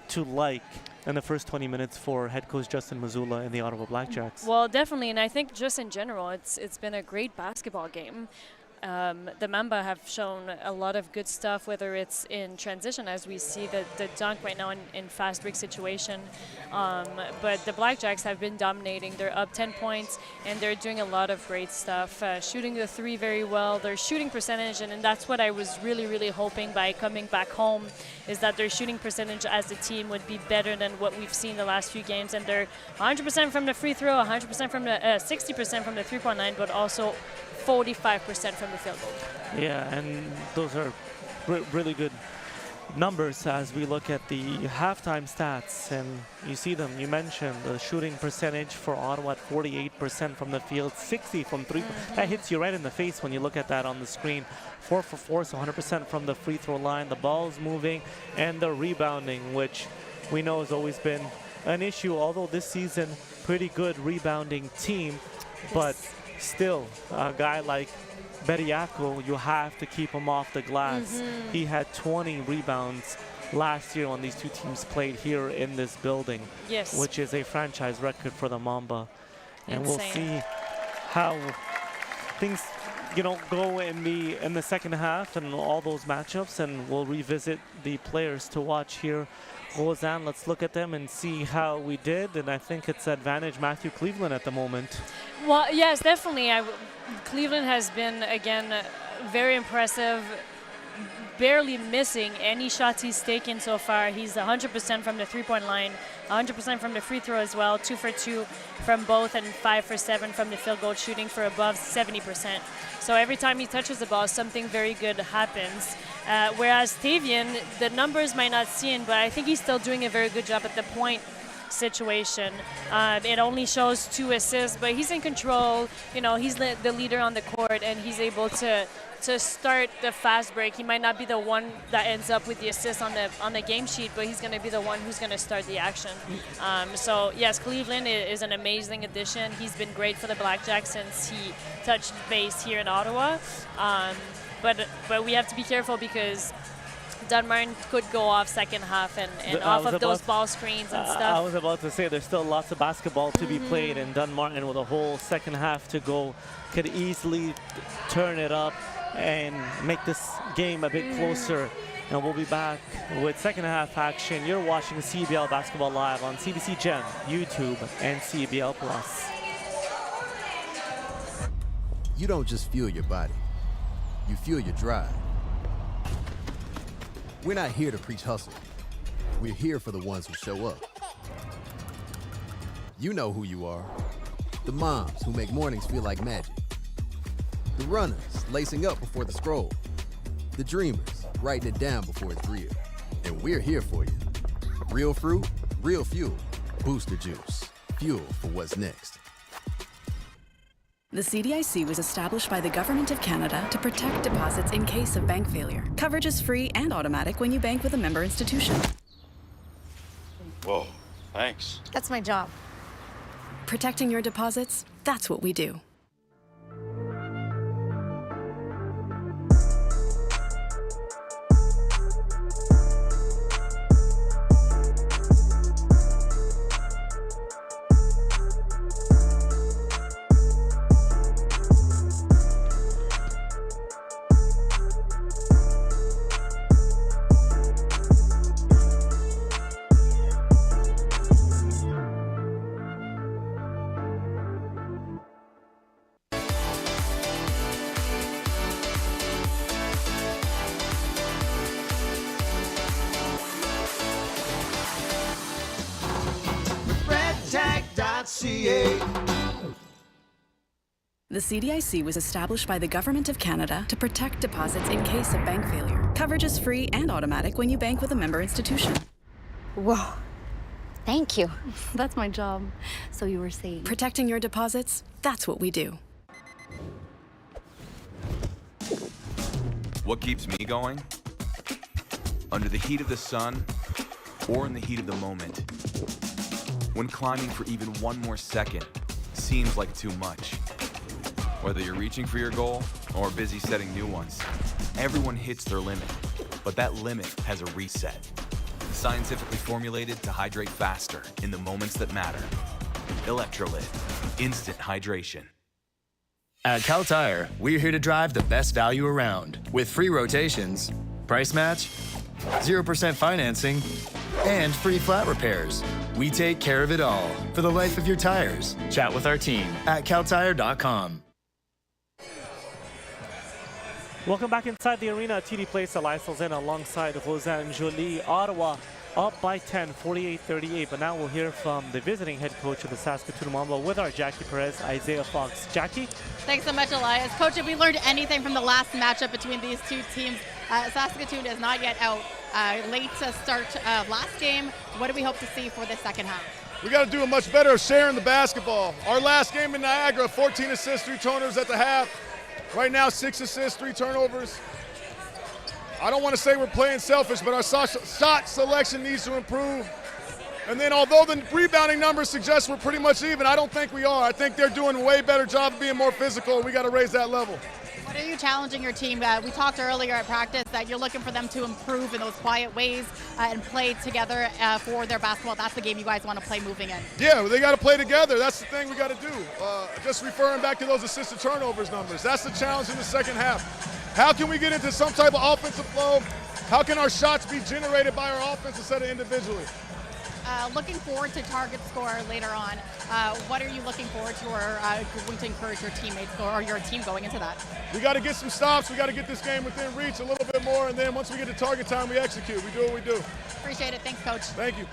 Speaker 1: to like in the first 20 minutes for head coach Justin Mazzulla and the Ottawa BlackJacks.
Speaker 2: Well, definitely, and I think just in general, it's been a great basketball game. The Mamba have shown a lot of good stuff, whether it's in transition, as we see the dunk right now in fast break situation. But the BlackJacks have been dominating. They're up 10 points, and they're doing a lot of great stuff. Shooting the 3 very well. Their shooting percentage, and that's what I was really, really hoping by coming back home, is that their shooting percentage as a team would be better than what we've seen the last few games. And they're 100% from the free throw, 100% from the 60% from the three-point line, but also 45% from the field goal.
Speaker 1: Yeah, and those are really good numbers as we look at the halftime stats, and you see them. You mentioned the shooting percentage for Ottawa at 48% from the field, 60 from 3. That hits you right in the face when you look at that on the screen. 4 for 4, so 100% from the free throw line. The ball's moving, and the rebounding, which we know has always been an issue, although this season, pretty good rebounding team, but still, a guy like Bediako, you have to keep him off the glass. He had 20 rebounds last year when these two teams played here in this building, which is a franchise record for the Mamba. And we'll see how things, you know, go in the second half and all those matchups, and we'll revisit the players to watch here. Rosanne, let's look at them and see how we did, and I think it's advantage Matthew Cleveland at the moment.
Speaker 2: Well, yes, definitely. Cleveland has been, again, very impressive, barely missing any shots he's taken so far. He's 100% from the three-point line, 100% from the free throw as well, 2 for 2 from both, and 5 for 7 from the field goal, shooting for above 70%. So every time he touches the ball, something very good happens. Whereas Tavian, the numbers might not seem, but I think he's still doing a very good job at the point situation. It only shows 2 assists, but he's in control. You know, he's the leader on the court, and he's able to start the fast break. He might not be the one that ends up with the assist on the game sheet, but he's going to be the one who's going to start the action. So yes, Cleveland is an amazing addition. He's been great for the BlackJacks since he touched base here in Ottawa. But we have to be careful because Dunmartin could go off second half and off of those ball screens and stuff.
Speaker 1: I was about to say there's still lots of basketball to be played, and Dunmartin with a whole second half to go could easily turn it up. and make this game a bit closer. And we'll be back with second half action. You're watching CEBL Basketball Live on CBC Gem, YouTube, and CEBL Plus.
Speaker 8: You don't just fuel your body, you fuel your drive. We're not here to preach hustle. We're here for the ones who show up. You know who you are. The moms who make mornings feel like magic. The runners lacing up before the scroll. The dreamers writing it down before it's real. And we're here for you. Real fruit, real fuel. Booster Juice. Fuel for what's next.
Speaker 16: The CDIC was established by the Government of Canada to protect deposits in case of bank failure. Coverage is free and automatic when you bank with a member institution.
Speaker 10: Whoa, thanks.
Speaker 17: That's my job.
Speaker 16: Protecting your deposits, that's what we do. The CDIC was established by the Government of Canada to protect deposits in case of bank failure. Coverage is free and automatic when you bank with a member institution.
Speaker 17: Whoa. Thank you. That's my job. So you were saying.
Speaker 16: Protecting your deposits, that's what we do.
Speaker 4: What keeps me going? Under the heat of the sun or in the heat of the moment. When climbing for even one more second seems like too much. Whether you're reaching for your goal or busy setting new ones, everyone hits their limit, but that limit has a reset. Scientifically formulated to hydrate faster in the moments that matter. Electrolyte, instant hydration.
Speaker 5: At Cal Tire, we're here to drive the best value around with free rotations, price match, 0% financing, and free flat repairs. We take care of it all for the life of your tires. Chat with our team at caltire.com.
Speaker 1: Welcome back inside the arena at TD Place. Elias in alongside Rosanne Jolie. Ottawa up by 10, 48-38. But now we'll hear from the visiting head coach of the Saskatoon Mamba with our Jackie Perez, Isaiah Fox. Jackie?
Speaker 3: Thanks so much, Elias. Coach, if we learned anything from the last matchup between these two teams, Saskatoon is not yet out. Late to start last game. What do we hope to see for the second half?
Speaker 7: We got to do a much better of sharing the basketball. Our last game in Niagara, 14 assists, 3 turnovers at the half. Right now, 6 assists, 3 turnovers. I don't want to say we're playing selfish, but our shot selection needs to improve. And then although the rebounding numbers suggest we're pretty much even, I don't think we are. I think they're doing a way better job of being more physical. We got to raise that level.
Speaker 3: What are you challenging your team? We talked earlier at practice that you're looking for them to improve in those quiet ways and play together for their basketball. That's the game you guys want to play moving in.
Speaker 7: Yeah, they got to play together. That's the thing we got to do. Just referring back to those assisted turnovers numbers. That's the challenge in the second half. How can we get into some type of offensive flow? How can our shots be generated by our offense instead of individually?
Speaker 3: Looking forward to target score later on. What are you looking forward to or going to encourage your teammates or your team going into that?
Speaker 7: We got to get some stops. We got to get this game within reach a little bit more, and then once we get to target time, we execute. We do what we do.
Speaker 3: Appreciate it. Thanks, Coach.
Speaker 7: Thank you.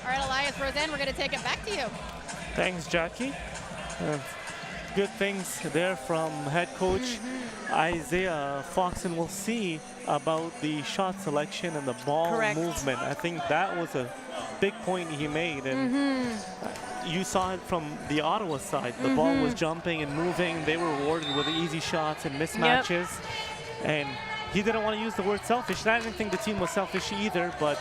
Speaker 3: All right, Elias, Roseanne, we're going to take it back to you.
Speaker 1: Thanks, Jackie. Good things there from head coach Isaiah Fox, and we'll see about the shot selection and the ball movement. I think that was a big point he made, and you saw it from the Ottawa side. The ball was jumping and moving. They were rewarded with easy shots and mismatches, and he didn't want to use the word selfish. And I didn't think the team was selfish either, but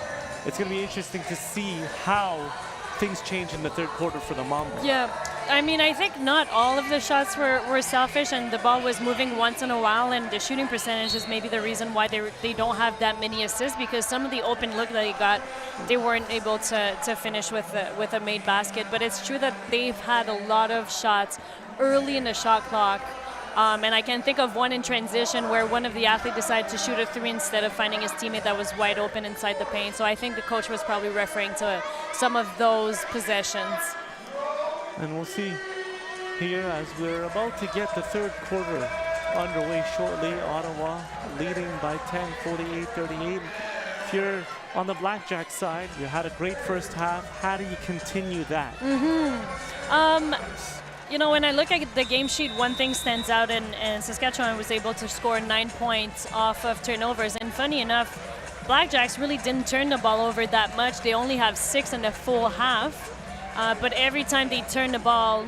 Speaker 1: it's going to be interesting to see how things change in the third quarter for the Mamba.
Speaker 2: Yeah, I mean, I think not all of the shots were selfish, and the ball was moving once in a while, and the shooting percentage is maybe the reason why they don't have that many assists, because some of the open look that they got, they weren't able to finish with a made basket. But it's true that they've had a lot of shots early in the shot clock And I can think of one in transition where one of the athletes decided to shoot a 3 instead of finding his teammate that was wide open inside the paint. So I think the coach was probably referring to some of those possessions.
Speaker 1: And we'll see here as we're about to get the third quarter underway shortly. Ottawa leading by 10, 48-38. If you're on the BlackJacks side, you had a great first half. How do you continue that?
Speaker 2: You know, when I look at the game sheet, one thing stands out, and Saskatchewan was able to score 9 points off of turnovers. And funny enough, BlackJacks really didn't turn the ball over that much. They only have 6 in the full half. But every time they turned the ball,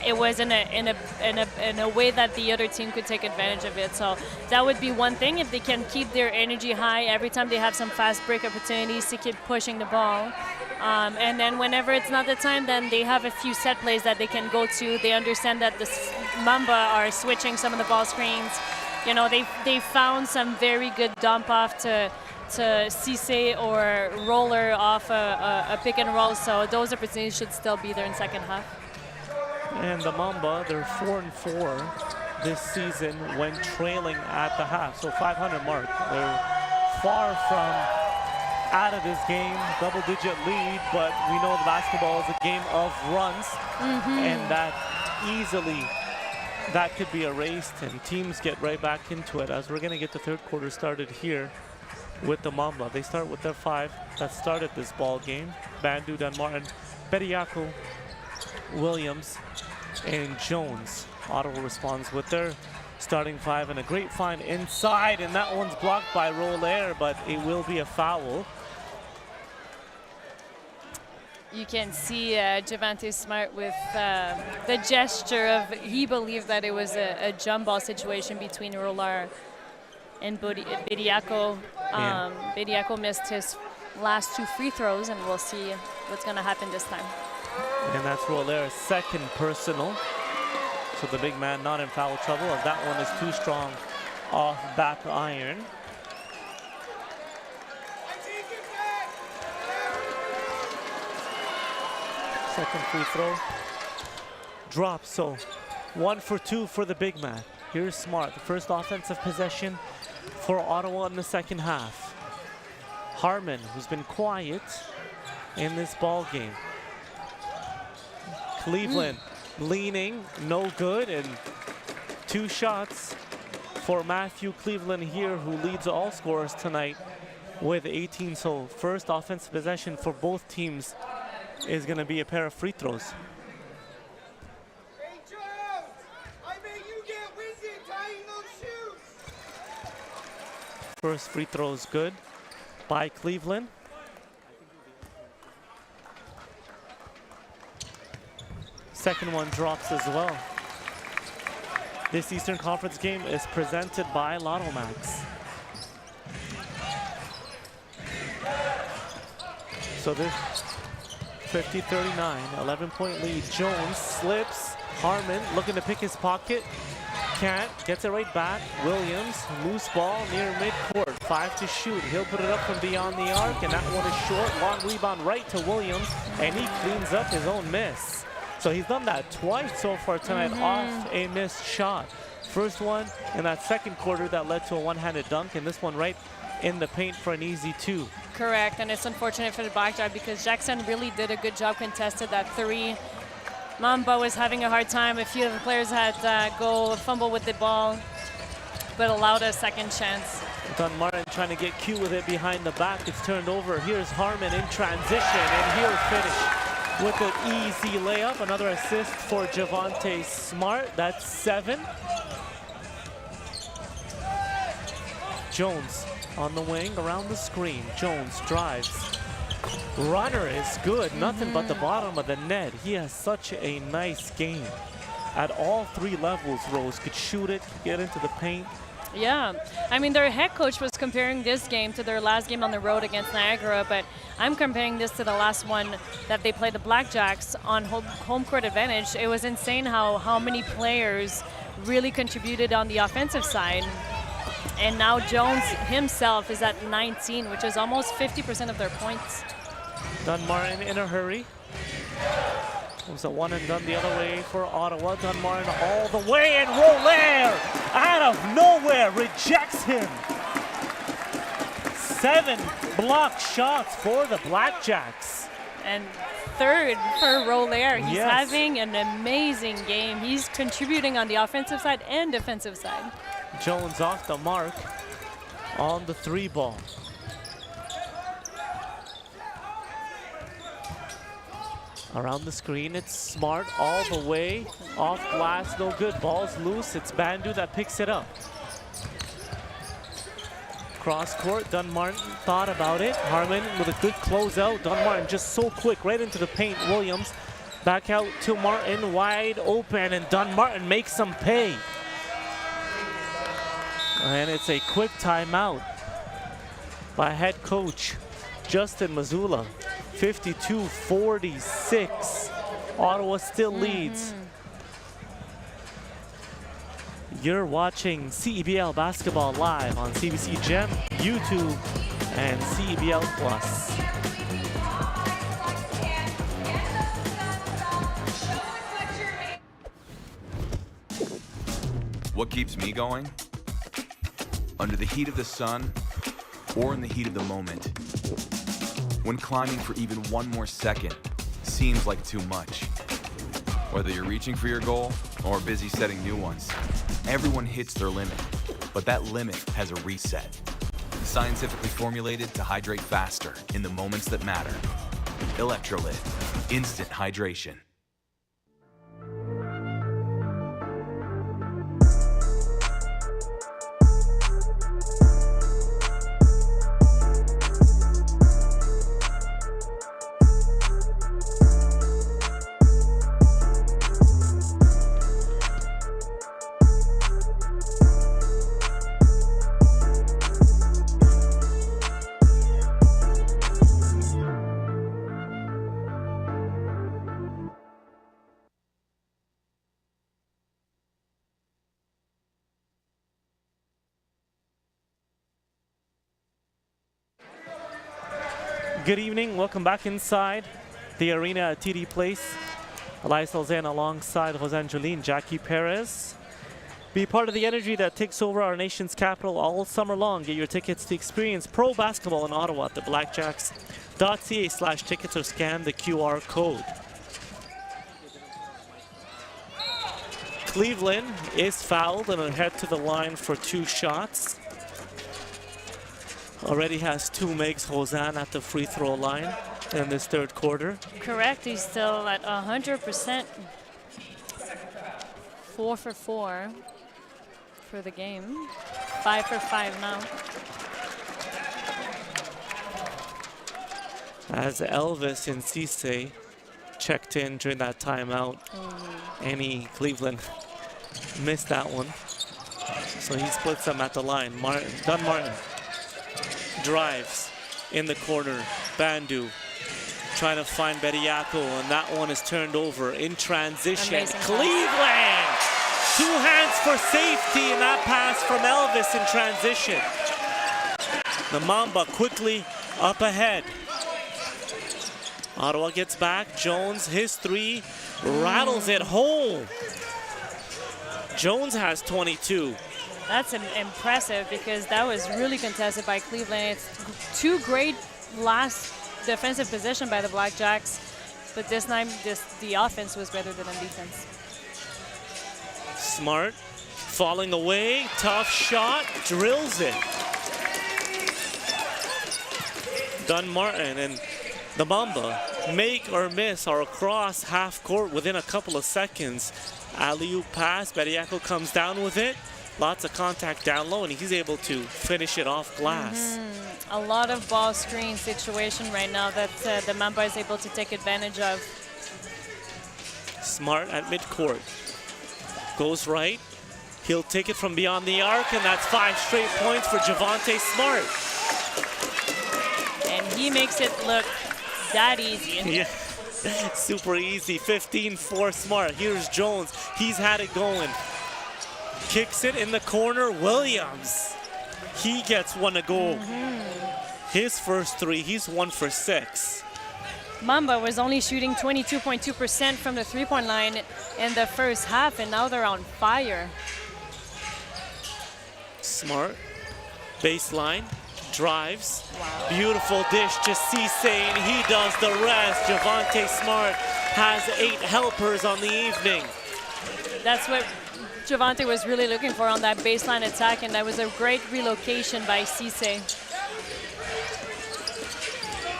Speaker 2: it was in a way that the other team could take advantage of it. So that would be one thing, if they can keep their energy high every time they have some fast break opportunities to keep pushing the ball. And then whenever it's not the time, then they have a few set plays that they can go to. They understand that the Mamba are switching some of the ball screens. You know, they found some very good dump off to Cisse or roller off a pick and roll. So those opportunities should still be there in second half.
Speaker 1: And the Mamba, they're 4-4 this season when trailing at the half. So 500 mark. They're far from out of this game, double-digit lead, but we know the basketball is a game of runs, and that easily, that could be erased, and teams get right back into it as we're going to get the third quarter started here with the Mamba. They start with their 5 that started this ball game. Bandu, Dunmartin, Bediako, Williams, and Jones. Ottawa responds with their starting 5, and a great find inside, and that one's blocked by Roller, but it will be a foul.
Speaker 2: You can see Javante Smart with the gesture of, he believed that it was a jump ball situation between Roller and Bediako. Bediako missed his last 2 free throws, and we'll see what's going to happen this time.
Speaker 1: And that's Roller's second personal. So the big man not in foul trouble, as that one is too strong off back iron. Second free throw. Drop, so 1 for 2 for the big man. Here's Smart, the first offensive possession for Ottawa in the second half. Harmon, who's been quiet in this ball game. Cleveland leaning, no good, and 2 shots for Matthew Cleveland here, who leads all scorers tonight with 18. So first offensive possession for both teams is going to be a pair of free throws.
Speaker 10: Hey Jones, I bet you get winded tying those shoes.
Speaker 1: First free throw is good by Cleveland. Second one drops as well. This Eastern Conference game is presented by Lotto Max. So this 50-39, 11-point lead. Jones slips. Harmon looking to pick his pocket. Can't. Gets it right back. Williams, loose ball near midcourt. 5 to shoot. He'll put it up from beyond the arc, and that one is short. Long rebound right to Williams, and he cleans up his own miss. So he's done that twice so far tonight off a missed shot. First one in that second quarter that led to a one-handed dunk, and this one right in the paint for an easy 2.
Speaker 2: Correct, and it's unfortunate for the BlackJacks because Jackson really did a good job, contested that 3. Mamba was having a hard time. A few of the players had go fumble with the ball, but allowed a second chance.
Speaker 1: Dunmartin trying to get cute with it behind the back. It's turned over. Here's Harmon in transition, and he'll finish with an easy layup. Another assist for Javante Smart. That's 7. Jones on the wing, around the screen. Jones drives. Runner is good. Nothing but the bottom of the net. He has such a nice game. At all 3 levels, Rose could shoot it, could get into the paint.
Speaker 2: Yeah, I mean, their head coach was comparing this game to their last game on the road against Niagara, but I'm comparing this to the last one that they played the BlackJacks on home court advantage. It was insane how many players really contributed on the offensive side. And now Jones himself is at 19, which is almost 50% of their points.
Speaker 1: Dunmartin in a hurry. It was a one and done the other way for Ottawa. Dunmartin all the way, and Roller out of nowhere rejects him. 7 block shots for the BlackJacks.
Speaker 2: And third for Roller. He's
Speaker 1: Yes.
Speaker 2: having an amazing game. He's contributing on the offensive side and defensive side.
Speaker 1: Jones off the mark on the 3 ball. Around the screen, it's Smart all the way. Off glass, no good. Ball's loose. It's Bandu that picks it up. Cross court, Dunmartin thought about it. Harmon with a good closeout. Dunmartin just so quick, right into the paint. Williams back out to Martin, wide open, and Dunmartin makes some pay. And it's a quick timeout by head coach Justin Mazzulla. 52-46. Ottawa still leads. You're watching CEBL basketball live on CBC Gem, YouTube, and CEBL Plus.
Speaker 4: What keeps me going? Under the heat of the sun or in the heat of the moment. When climbing for even one more second seems like too much. Whether you're reaching for your goal or busy setting new ones, everyone hits their limit, but that limit has a reset. Scientifically formulated to hydrate faster in the moments that matter. Electrolyte, instant hydration.
Speaker 1: Good evening, welcome back inside the arena at TD Place. Elias Alzan alongside Rosanne Jackie Perez. Be part of the energy that takes over our nation's capital all summer long. Get your tickets to experience pro basketball in Ottawa at the blackjacks.ca/tickets or scan the QR code. Cleveland is fouled and will head to the line for 2 shots. Already has 2 Megs Rosanne at the free throw line in this 3rd quarter.
Speaker 2: Correct, he's still at 100%. 4 for 4 for the game. 5 for 5 now.
Speaker 1: As Elvis and Cisse checked in during that timeout, Annie Cleveland missed that one. So he splits them at the line. Dunmartin drives in the corner. Bandu trying to find Bediako, and that one is turned over in transition.
Speaker 2: Amazing
Speaker 1: Cleveland! 2 hands for safety, and that pass from Elvis in transition. The Mamba quickly up ahead. Ottawa gets back. Jones, his 3, rattles it home. Jones has 22.
Speaker 2: That's impressive because that was really contested by Cleveland. It's 2 great last defensive possession by the BlackJacks, but this time the offense was better than the defense.
Speaker 1: Smart, falling away, tough shot, drills it. Dunmartin and the Mamba make or miss are across half court within a couple of seconds. Alley-oop pass, Bediako comes down with it. Lots of contact down low, and he's able to finish it off glass.
Speaker 2: A lot of ball screen situation right now that the Mamba is able to take advantage of.
Speaker 1: Smart at midcourt. Goes right. He'll take it from beyond the arc, and that's 5 straight points for Javonte Smart.
Speaker 2: And he makes it look that easy.
Speaker 1: Yeah, super easy. 15-4 Smart. Here's Jones. He's had it going. Kicks it in the corner. Williams. He gets one to go. His first 3, he's 1 for 6.
Speaker 2: Mamba was only shooting 22.2% from the three-point line in the first half, and now they're on fire.
Speaker 1: Smart. Baseline. Drives. Wow. Beautiful dish to Cisse, and he does the rest. Javonte Smart has 8 helpers on the evening.
Speaker 2: That's what Javonte was really looking for on that baseline attack, and that was a great relocation by Cisse.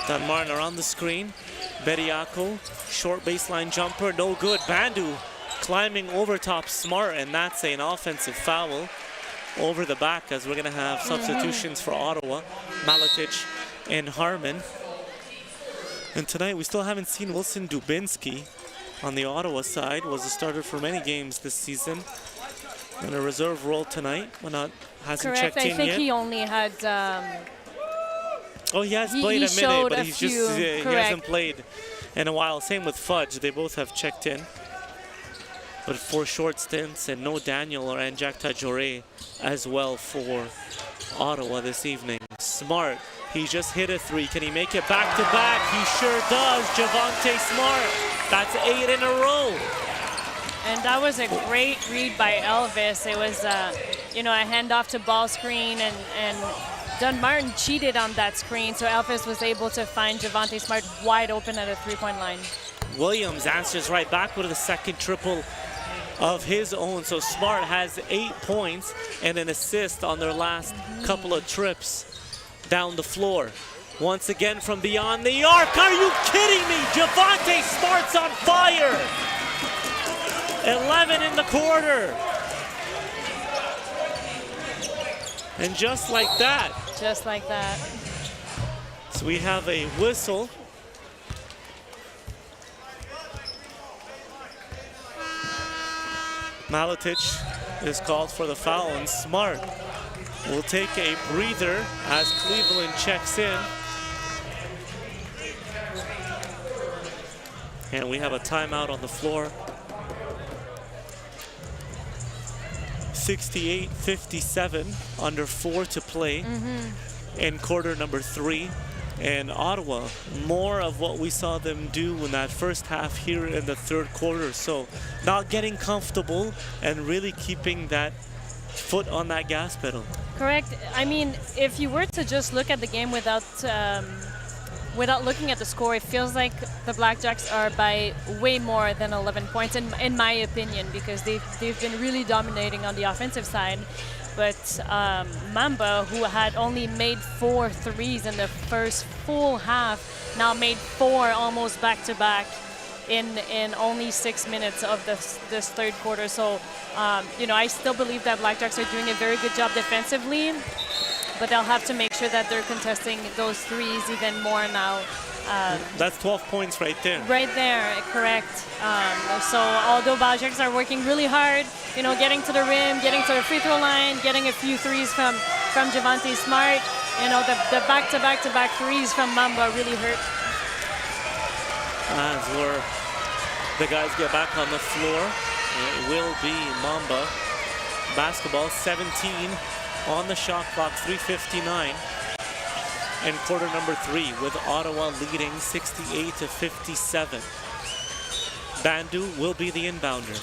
Speaker 1: Dunmartin around the screen. Bediako, short baseline jumper, no good. Bandu climbing over top Smart, and that's an offensive foul over the back, as we're going to have substitutions for Ottawa. Maletic and Harmon. And tonight we still haven't seen Wilson Dubinsky on the Ottawa side. Was a starter for many games this season. In a reserve role tonight, hasn't checked in yet.
Speaker 2: I think he only had...
Speaker 1: oh, he has played a minute, but he's just he hasn't played in a while. Same with Fudge. They both have checked in. But 4 short stints, and no Daniel or Anjak Tajore as well for Ottawa this evening. Smart, he just hit a 3. Can he make it back to back? He sure does. Javonte Smart, that's 8 in a row.
Speaker 2: And that was a great read by Elvis. It was, you know, a handoff to ball screen, and Dunmartin cheated on that screen, so Elvis was able to find Javonte Smart wide open at a three-point line.
Speaker 1: Williams answers right back with a second triple of his own. So Smart has 8 points and an assist on their last couple of trips down the floor. Once again from beyond the arc. Are you kidding me? Javonte Smart's on fire. 11 in the quarter. And just like that.
Speaker 2: Just like that.
Speaker 1: So we have a whistle. Maletic is called for the foul, and Smart will take a breather as Cleveland checks in. And we have a timeout on the floor. 68-57, under 4 to play in quarter number 3. And Ottawa, more of what we saw them do in that first half here in the third quarter. So not getting comfortable and really keeping that foot on that gas pedal.
Speaker 2: Correct. I mean, if you were to just look at the game without looking at the score, it feels like the BlackJacks are by way more than 11 points, in my opinion, because they've been really dominating on the offensive side. But Mamba, who had only made 4 threes in the first full half, now made 4 almost back-to-back in only 6 minutes of this third quarter. So, you know, I still believe that BlackJacks are doing a very good job defensively, but they'll have to make sure that they're contesting those threes even more now.
Speaker 1: That's 12 points right there.
Speaker 2: Right there, correct. So although BlackJacks are working really hard, you know, getting to the rim, getting to the free throw line, getting a few threes from Javonte Smart, you know, the back-to-back threes from Mamba really hurt.
Speaker 1: As the guys get back on the floor, it will be Mamba basketball. 17 on the shot clock, 3:59 in quarter number 3, with Ottawa leading 68-57. Bandu will be the inbounder.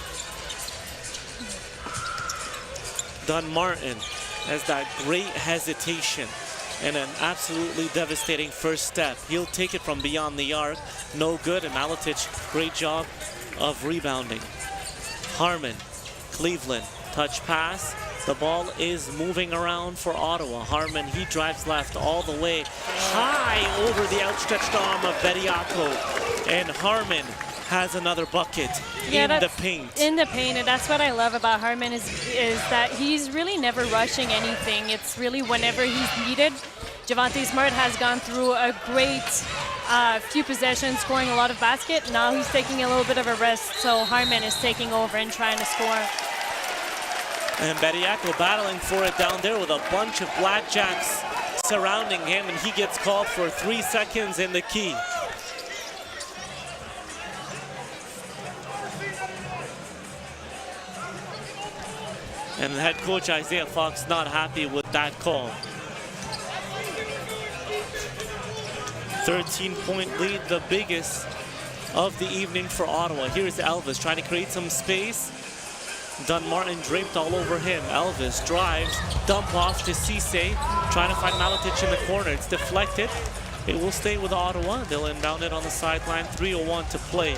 Speaker 1: Dunmartin has that great hesitation and an absolutely devastating first step. He'll take it from beyond the arc. No good, and Maletic, great job of rebounding. Harmon, Cleveland, touch pass. The ball is moving around for Ottawa. Harmon, he drives left all the way, high over the outstretched arm of Bediako. And Harmon has another bucket in the paint.
Speaker 2: In the paint, and that's what I love about Harmon is that he's really never rushing anything. It's really whenever he's needed. Javonte Smart has gone through a great few possessions, scoring a lot of baskets. Now he's taking a little bit of a rest, so Harmon is taking over and trying to score.
Speaker 1: And Bediako battling for it down there with a bunch of BlackJacks surrounding him, and he gets called for 3 seconds in the key. And the head coach, Isaiah Fox, not happy with that call. 13-point lead, the biggest of the evening for Ottawa. Here's Elvis trying to create some space. Dunmartin draped all over him. Elvis drives, dump off to Cisse, trying to find Maletic in the corner. It's deflected. It will stay with Ottawa. They'll inbound it on the sideline. 3:01 to play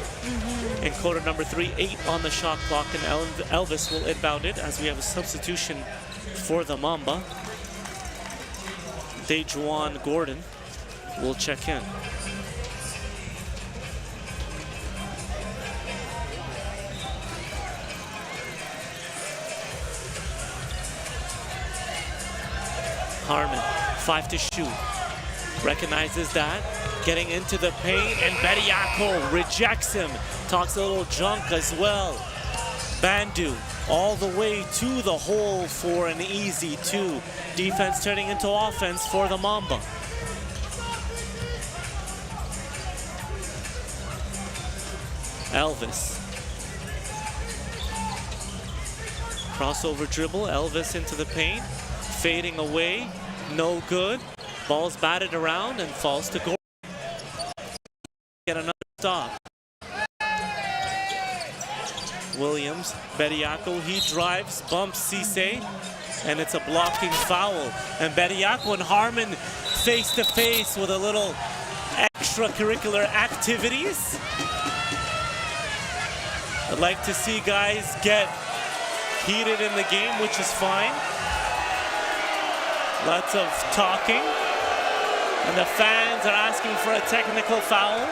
Speaker 1: in quarter number 3. 8 on the shot clock, and Elvis will inbound it as we have a substitution for the Mamba. Dejuan Gordon will check in. Harmon, 5 to shoot. Recognizes that, getting into the paint, and Bediako rejects him. Talks a little junk as well. Bandu all the way to the hole for an easy 2. Defense turning into offense for the Mamba. Elvis. Crossover dribble, Elvis into the paint. Fading away, no good. Ball's batted around and falls to Gordon. Get another stop. Williams, Bediako, he drives, bumps Cisse, and it's a blocking foul. And Bediako and Harmon face to face with a little extracurricular activities. I'd like to see guys get heated in the game, which is fine. Lots of talking. And the fans are asking for a technical foul.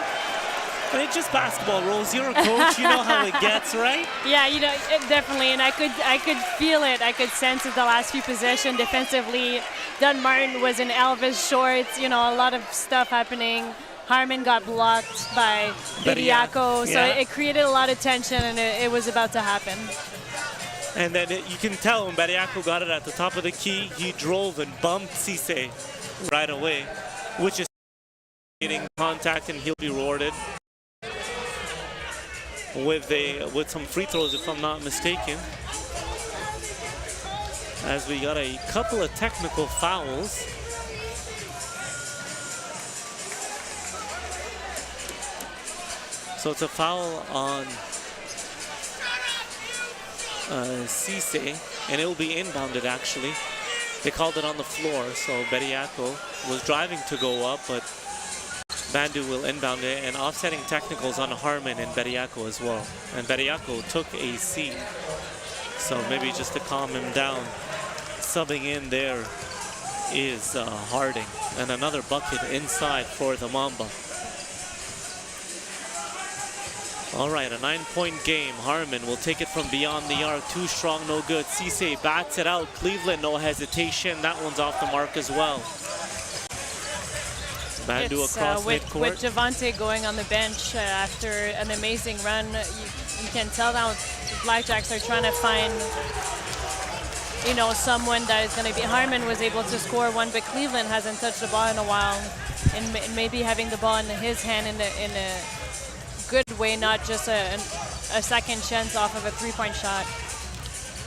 Speaker 1: But it's just basketball rules. You're a coach, you know how it gets, right?
Speaker 2: Yeah, you know, definitely. And I could feel it. I could sense it the last few possessions defensively. Dunmartin was in Elvis shorts. You know, a lot of stuff happening. Harmon got blocked by Bediako. So it created a lot of tension, and it was about to happen.
Speaker 1: And then you can tell when Bediako got it at the top of the key, he drove and bumped Cisse right away, which is getting contact, and he'll be rewarded with some free throws, if I'm not mistaken. As we got a couple of technical fouls. So it's a foul on Cisse, and it will be inbounded actually. They called it on the floor, so Bediako was driving to go up, but Bandu will inbound it, and offsetting technicals on Harmon and Bediako as well. And Bediako took a seat, so maybe just to calm him down, subbing in there is Harding, and another bucket inside for the Mamba. All right, a 9-point game. Harmon will take it from beyond the arc. Too strong, no good. Cisse bats it out. Cleveland, no hesitation. That one's off the mark as well. Bandu across midcourt.
Speaker 2: With Javante going on the bench after an amazing run, you can tell now the BlackJacks are trying to find, you know, someone that is going to be. Harmon was able to score one, but Cleveland hasn't touched the ball in a while, and maybe having the ball in his hand in a good way, not just a second chance off of a 3-point shot.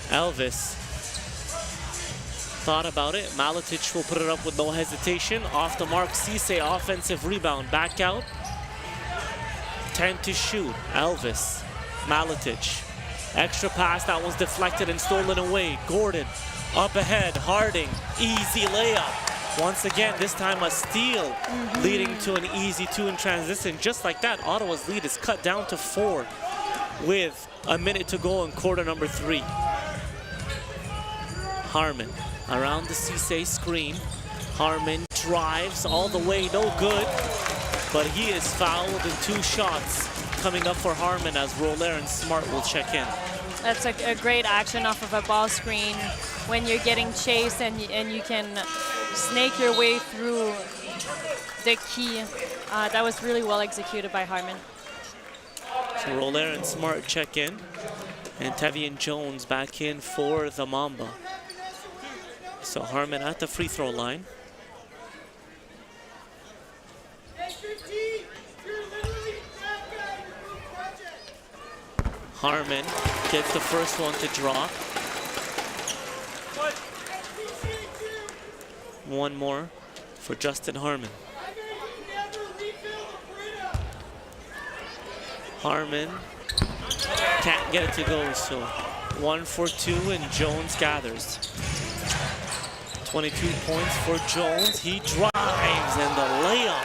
Speaker 1: Elvis thought about it. Maletic will put it up with no hesitation. Off the mark, Cisse, offensive rebound. Back out. 10 to shoot. Elvis, Maletic. Extra pass, that one's deflected and stolen away. Gordon, up ahead. Harding, easy layup. Once again, this time a steal, leading to an easy 2 in transition. Just like that, Ottawa's lead is cut down to 4 with a minute to go in quarter number 3. Harmon around the Cisse screen. Harmon drives all the way, no good. But he is fouled, and 2 shots coming up for Harmon as Roller and Smart will check in.
Speaker 2: That's a great action off of a ball screen when you're getting chased and you can snake your way through the key. That was really well executed by Harmon.
Speaker 1: So Roller and Smart check in, and Tevian Jones back in for the Mamba. So Harmon at the free throw line. Harmon gets the first one to drop. One more for Justin Harmon. Harmon can't get it to go, so 1 for 2, and Jones gathers. 22 points for Jones. He drives, and the layup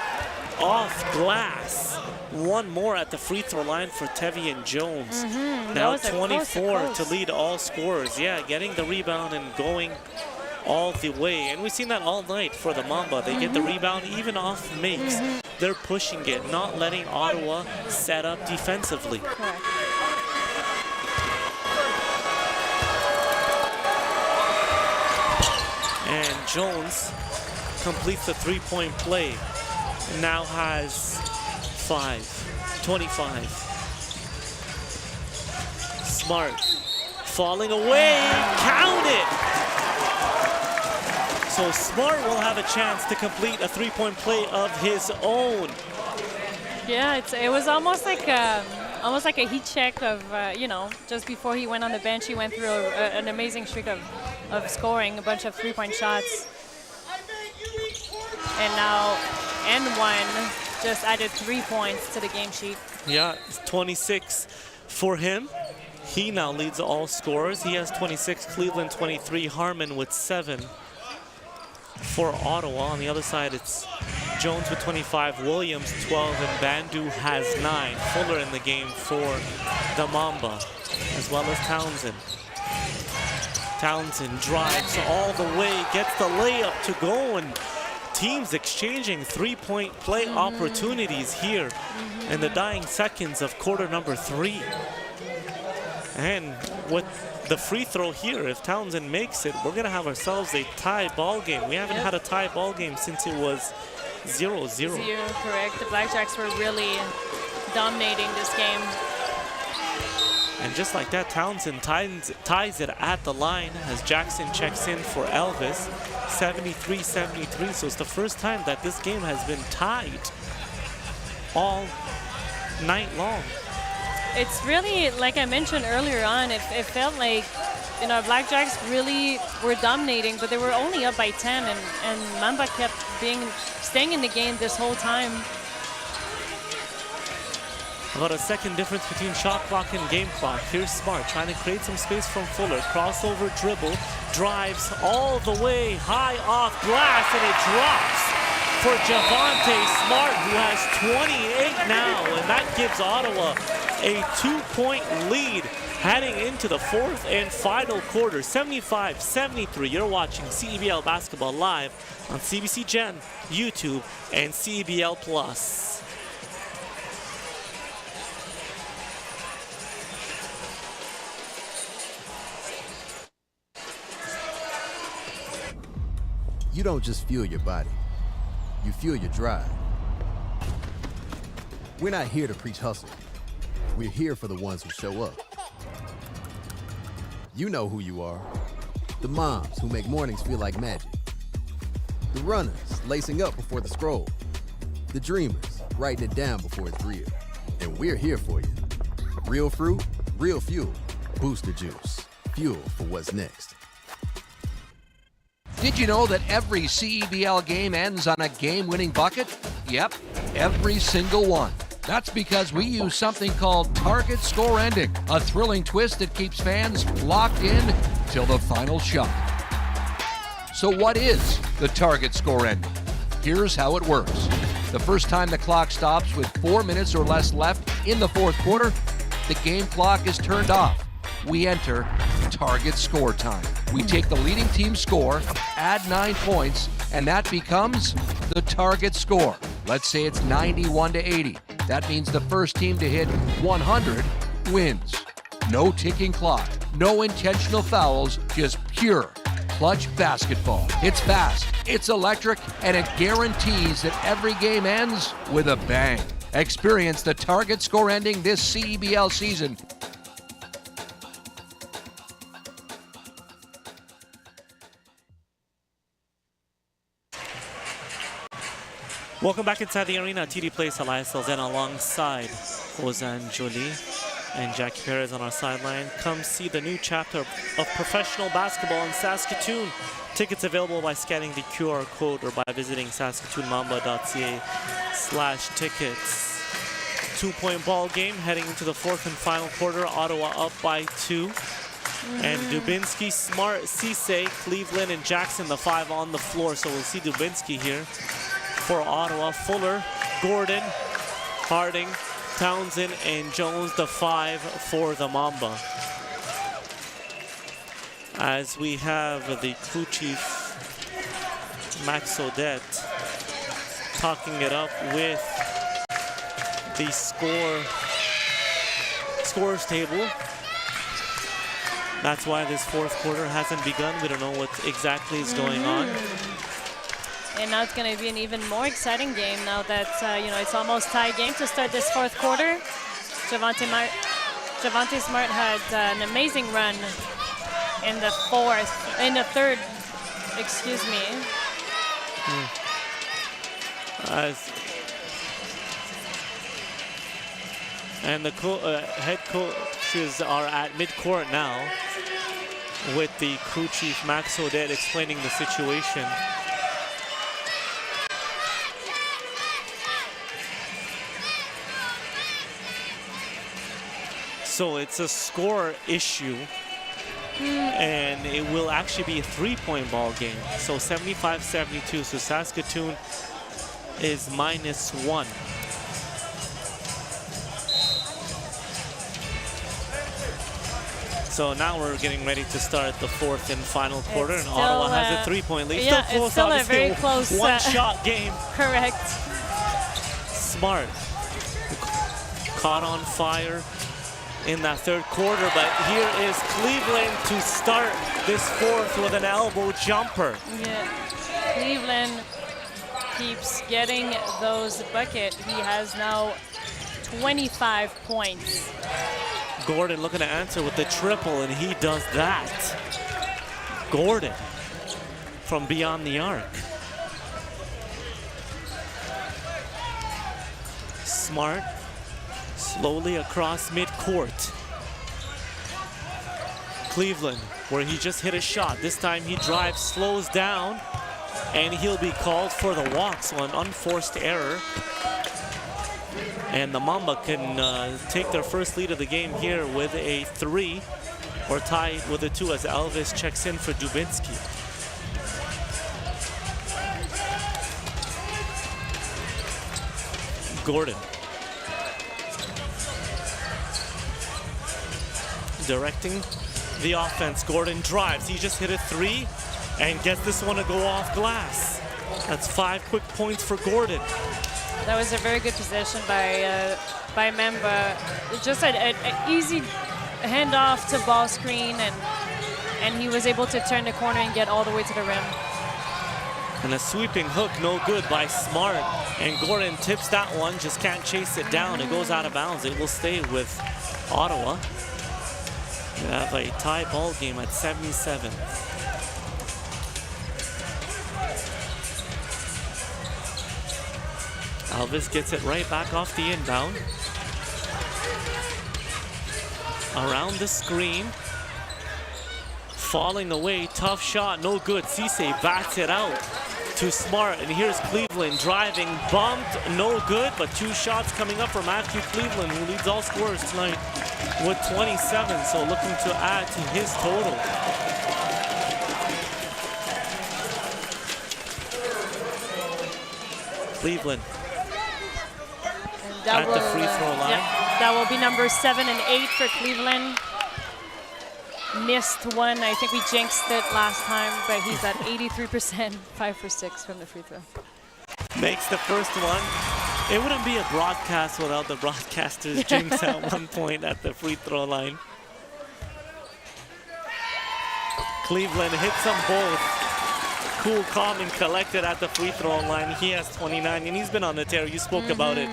Speaker 1: off glass. One more at the free throw line for Tevian Jones. Now 24 to lead all scorers. Yeah, getting the rebound and going all the way. And we've seen that all night for the Mamba. They get the rebound even off makes. They're pushing it, not letting Ottawa set up defensively.
Speaker 2: Correct.
Speaker 1: And Jones completes the three-point play. Now has 25. Smart falling away, count it! So Smart will have a chance to complete a three-point play of his own.
Speaker 2: Yeah, it was almost like a heat check of, you know, just before he went on the bench, he went through an amazing streak of scoring a bunch of three-point shots. And now N1 just added 3 points to the game sheet.
Speaker 1: Yeah, 26 for him. He now leads all scorers. He has 26, Cleveland 23, Harmon with 7 for Ottawa. On the other side, it's Jones with 25, Williams 12, and Bandu has 9. Fuller in the game for the Mamba, as well as Townsend. Townsend drives all the way, gets the layup to go, and teams exchanging three-point play opportunities here in the dying seconds of quarter number 3. And with the free throw here, if Townsend makes it, we're gonna have ourselves a tie ball game. We haven't had a tie ball game since it was 0-0.
Speaker 2: 0, correct. The Blackjacks were really dominating this game.
Speaker 1: And just like that, Townsend ties it at the line as Jackson checks in for Elvis. 73-73, so it's the first time that this game has been tied all night long.
Speaker 2: It's really, like I mentioned earlier on, it felt like, you know, Blackjacks really were dominating, but they were only up by 10, and Mamba kept staying in the game this whole time.
Speaker 1: About a second difference between shot clock and game clock. Here's Smart trying to create some space from Fuller. Crossover dribble, drives all the way high off glass, and it drops for Javonte Smart, who has 28 now, and that gives Ottawa a 2-point lead heading into the fourth and final quarter. 75-73. You're watching CEBL Basketball live on CBC Gen, YouTube, and CEBL Plus.
Speaker 8: You don't just fuel your body, you fuel your drive. We're not here to preach hustle. We're here for the ones who show up. You know who you are. The moms who make mornings feel like magic. The runners lacing up before the scroll. The dreamers writing it down before it's real. And we're here for you. Real fruit, real fuel. Booster Juice. Fuel for what's next.
Speaker 11: Did you know that every CEBL game ends on a game-winning bucket? Yep, every single one. That's because we use something called target score ending, a thrilling twist that keeps fans locked in till the final shot. So what is the target score ending? Here's how it works. The first time the clock stops with 4 minutes or less left in the fourth quarter, the game clock is turned off. We enter target score time. We take the leading team's score, add 9 points, and that becomes the target score. Let's say it's 91-80. That means the first team to hit 100 wins. No ticking clock, no intentional fouls, just pure clutch basketball. It's fast, it's electric, and it guarantees that every game ends with a bang. Experience the target score ending this CEBL season.
Speaker 1: Welcome back inside the arena. TD Place, Elias Salzen alongside Ozan Jolie and Jackie Perez on our sideline. Come see the new chapter of professional basketball in Saskatoon. Tickets available by scanning the QR code or by visiting saskatoonmamba.ca/tickets. 2-point ball game heading into the fourth and final quarter. Ottawa up by 2. And Dubinsky, Smart, Cisse, Cleveland, and Jackson, the 5 on the floor. So we'll see Dubinsky here for Ottawa. Fuller, Gordon, Harding, Townsend, and Jones, the 5 for the Mamba. As we have the crew chief, Max Odette, talking it up with the scores table. That's why this fourth quarter hasn't begun. We don't know what exactly is going on.
Speaker 2: And now it's going to be an even more exciting game now that, it's almost tie game to start this fourth quarter. Javante Smart had an amazing run in the third, excuse me.
Speaker 1: And the head coaches are at midcourt now with the crew chief Max Odette explaining the situation. So it's a score issue, and it will actually be a 3-point ball game. So 75-72, so Saskatoon is -1. So now we're getting ready to start the fourth and final quarter, and Ottawa has a 3-point lead.
Speaker 2: Yeah,
Speaker 1: still close,
Speaker 2: it's still a very close
Speaker 1: one-shot game.
Speaker 2: Correct.
Speaker 1: Smart caught on fire in that third quarter, but here is Cleveland to start this fourth with an elbow jumper.
Speaker 2: Yeah, Cleveland keeps getting those buckets. He has now 25 points.
Speaker 1: Gordon looking to answer with the triple, and he does that. Gordon from beyond the arc. Smart slowly across midcourt. Cleveland, where he just hit a shot. This time he drives, slows down, and he'll be called for the walk, so an unforced error. And the Mamba can take their first lead of the game here with a 3, or tied with a 2 as Elvis checks in for Dubinsky. Gordon. Directing the offense. Gordon drives. He just hit a 3 and gets this one to go off glass. That's 5 quick points for Gordon.
Speaker 2: That was a very good possession by Mamba. Just an easy handoff to ball screen, and he was able to turn the corner and get all the way to the rim.
Speaker 1: And a sweeping hook, no good by Smart. And Gordon tips that one, just can't chase it down. It goes out of bounds. It will stay with Ottawa. We have a tie ball game at 77. Elvis gets it right back off the inbound. Around the screen. Falling away, tough shot, no good. Cisse bats it out to Smart, and here's Cleveland driving, bumped, no good, but 2 shots coming up for Matthew Cleveland, who leads all scorers tonight with 27, so looking to add to his total. Cleveland at the free throw line.
Speaker 2: Yeah, that will be number 7 and 8 for Cleveland. Missed one. I think we jinxed it last time, but he's at 83%, 5 for 6 from the free throw.
Speaker 1: Makes the first one. It wouldn't be a broadcast without the broadcasters jinx at one point at the free throw line. Cleveland hits them both. Cool, calm, and collected at the free throw line. He has 29, and he's been on the tear. You spoke about it,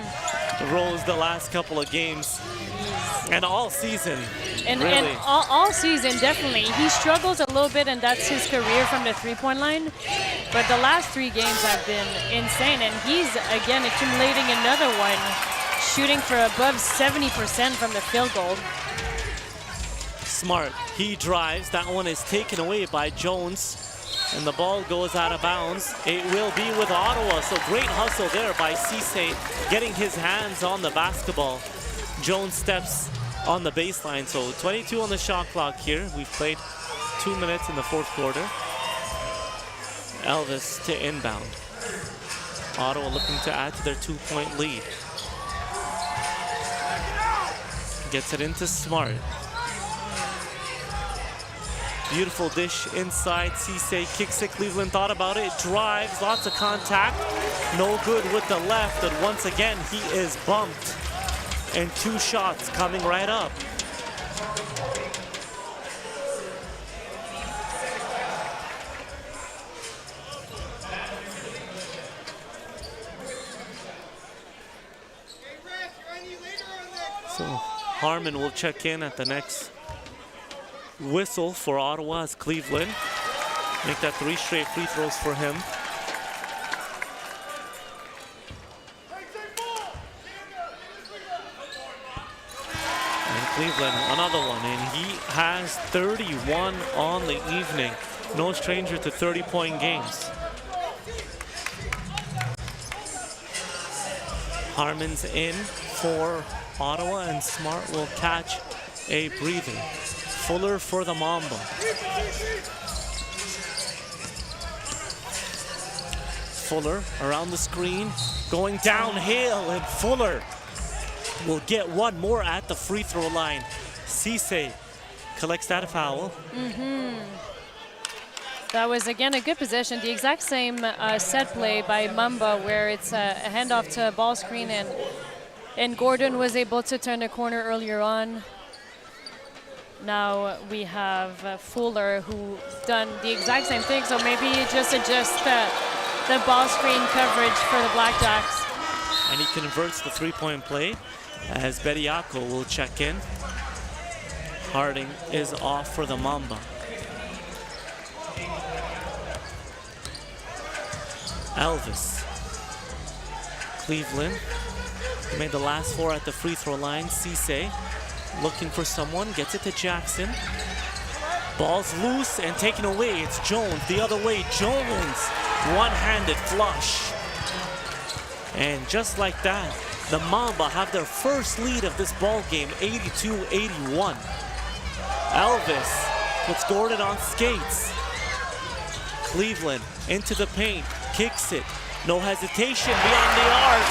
Speaker 1: Rose, the last couple of games. And all season,
Speaker 2: and
Speaker 1: really.
Speaker 2: And all season, definitely. He struggles a little bit, and that's his career from the three-point line. But the last 3 games have been insane, and he's, again, accumulating another one, shooting for above 70% from the field goal.
Speaker 1: Smart, he drives. That one is taken away by Jones. And the ball goes out of bounds. It will be with Ottawa. So great hustle there by Cisse, getting his hands on the basketball. Jones steps on the baseline. So 22 on the shot clock here. We've played 2 minutes in the fourth quarter. Elvis to inbound. Ottawa looking to add to their 2-point lead. Gets it into Smart. Beautiful dish inside. Cisse kicks it. Cleveland thought about it. Drives. Lots of contact. No good with the left. And once again, he is bumped. And 2 shots coming right up. So Harmon will check in at the next whistle for Ottawa as Cleveland make that 3 straight free throws for him. And Cleveland, another one, and he has 31 on the evening. No stranger to 30-point games. Harmon's in for Ottawa, and Smart will catch a breather. Fuller for the Mamba. Fuller around the screen, going downhill, and Fuller will get one more at the free throw line. Cisse collects that foul.
Speaker 2: That was, again, a good possession. The exact same set play by Mamba, where it's a handoff to a ball screen, and Gordon was able to turn the corner earlier on. Now we have Fuller, who done the exact same thing, so maybe just adjust the ball screen coverage for the BlackJacks.
Speaker 1: And he converts the 3-point play as Bediako will check in. Harding is off for the Mamba. Elvis. Cleveland made the last 4 at the free throw line. Cisse looking for someone, gets it to Jackson. Ball's loose and taken away. It's Jones the other way. Jones, one-handed flush. And just like that, the Mamba have their first lead of this ball game, 82-81. Elvis puts Gordon on skates. Cleveland into the paint, kicks it. No hesitation beyond the arc.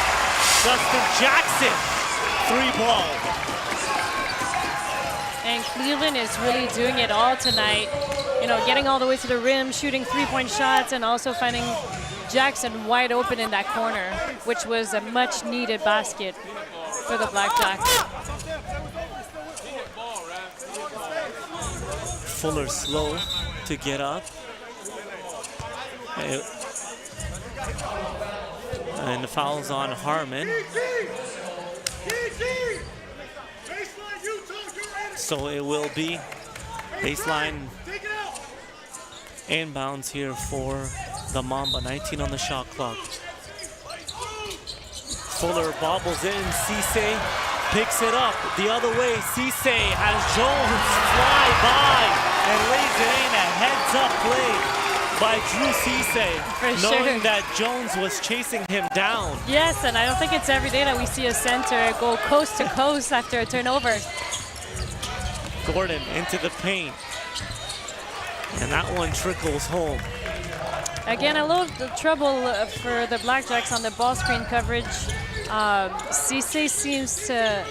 Speaker 1: Justin Jackson, 3-ball.
Speaker 2: And Cleveland is really doing it all tonight. You know, getting all the way to the rim, shooting 3-point shots, and also finding Jackson wide open in that corner, which was a much needed basket for the BlackJacks.
Speaker 1: Fuller slow to get up. And the foul's on Harmon. So it will be baseline inbounds here for the Mamba. 19 on the shot clock. Fuller bobbles in. Cisse picks it up the other way. Cisse has Jones fly by and lays it in. A heads-up play by Drew Cisse, knowing that Jones was chasing him down.
Speaker 2: Yes, and I don't think it's every day that we see a center go coast to coast after a turnover.
Speaker 1: Gordon into the paint. And that one trickles home.
Speaker 2: Again, a little trouble for the BlackJacks on the ball screen coverage. Cisse seems to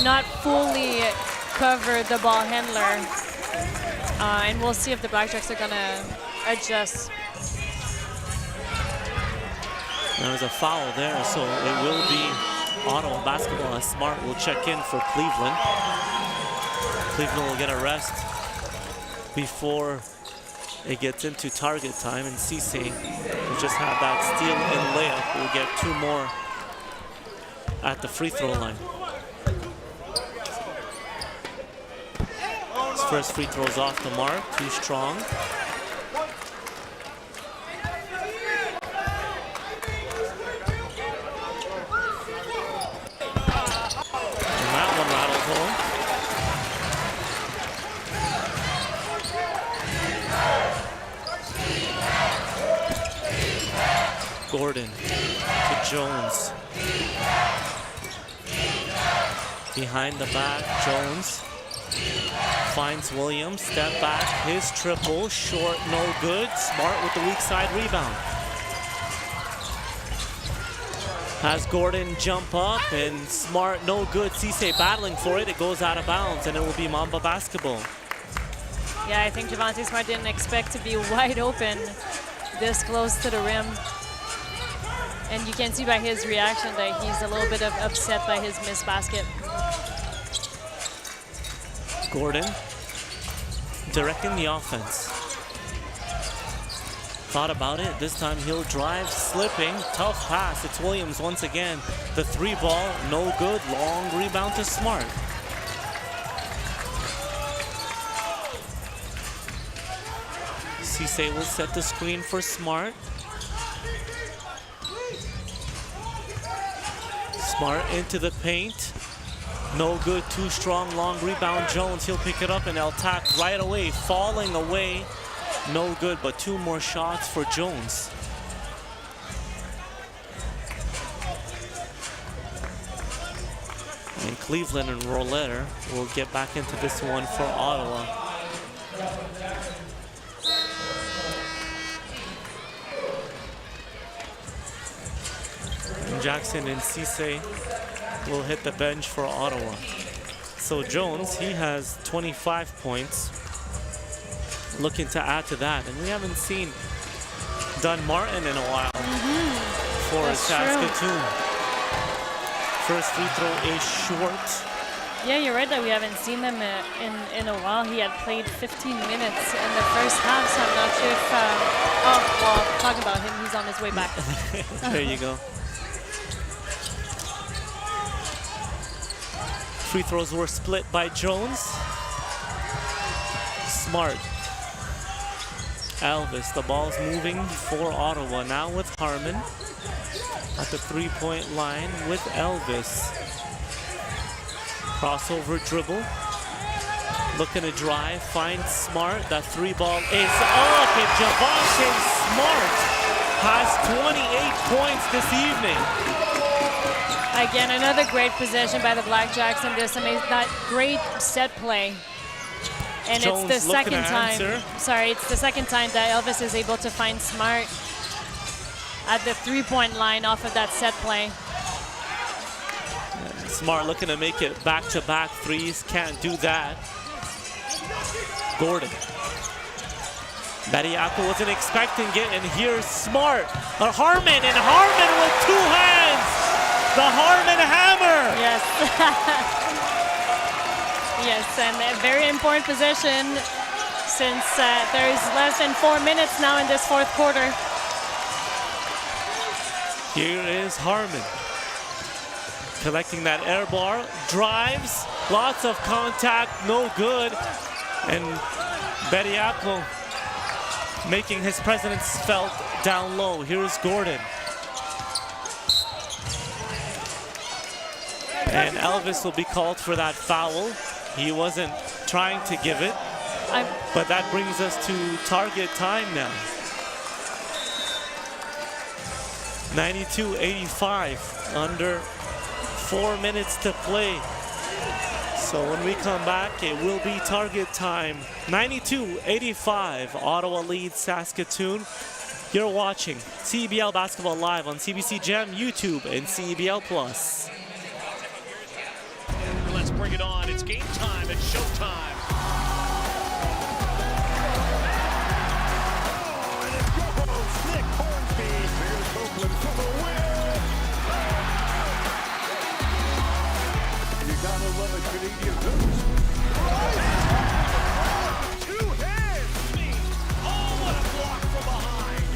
Speaker 2: not fully cover the ball handler. And we'll see if the BlackJacks are going to adjust.
Speaker 1: There's a foul there, so it will be Ottawa basketball as Smart will check in for Cleveland. Cleveland will get a rest before it gets into target time, and Cisse will just have that steal and layup. We'll get 2 more at the free throw line. His first free throw's off the mark, too strong. Gordon to Jones. Behind the back, Jones finds Williams, step back, his triple, short, no good. Smart with the weak side rebound. Has Gordon jump up, and Smart, no good. Cisse battling for it, it goes out of bounds, and it will be Mamba basketball.
Speaker 2: Yeah, I think Javonte Smart didn't expect to be wide open this close to the rim. And you can see by his reaction that he's a little bit upset by his missed basket.
Speaker 1: Gordon directing the offense. Thought about it. This time he'll drive, slipping. Tough pass. It's Williams once again. The three ball, no good. Long rebound to Smart. Cisse will set the screen for Smart. Smart into the paint. No good, too strong, long rebound. Jones, he'll pick it up and they'll attack right away. Falling away, no good, but two more shots for Jones. And Cleveland and Roller will get back into this one for Ottawa. And Jackson and Cisse will hit the bench for Ottawa. So Jones, he has 25 points. Looking to add to that. And we haven't seen Dunn Martin in a while for Saskatoon. First free throw is short.
Speaker 2: Yeah, you're right that we haven't seen them in a while. He had played 15 minutes in the first half, so I'm not sure if... oh, well, talking about him, he's on his way back.
Speaker 1: There you go. Free throws were split by Jones. Smart. Elvis, the ball's moving for Ottawa. Now with Harmon at the three-point line with Elvis. Crossover dribble. Looking to drive, finds Smart. That three ball is up, and Javonte Smart has 28 points this evening.
Speaker 2: Again, another great possession by the BlackJacks in this. I mean, that great set play. And
Speaker 1: Jones
Speaker 2: it's the second time.
Speaker 1: Answer.
Speaker 2: Sorry, it's the second time that Elvis is able to find Smart at the three-point line off of that set play.
Speaker 1: Smart looking to make it back-to-back threes. Can't do that. Gordon. Bediako wasn't expecting it, and here's Smart. Harmon, and Harmon with two hands. The Harmon hammer!
Speaker 2: Yes. Yes, and a very important possession since there's less than 4 minutes now in this fourth quarter.
Speaker 1: Here is Harmon. Collecting that air bar, drives, lots of contact, no good. And Bediako making his presence felt down low. Here's Gordon. And Elvis will be called for that foul. He wasn't trying to give it, but that brings us to target time now. 92-85, under 4 minutes to play. So when we come back, it will be target time. 92-85, Ottawa leads Saskatoon. You're watching CEBL Basketball Live on CBC Gem, YouTube, and CEBL Plus.
Speaker 23: Let's bring it on. It's game time. It's showtime. Oh, and it's your host, Nick Hornsby. Here's Oakland for the win. You gotta love a Canadian boost. Two hands. Me. Oh, what a block from behind.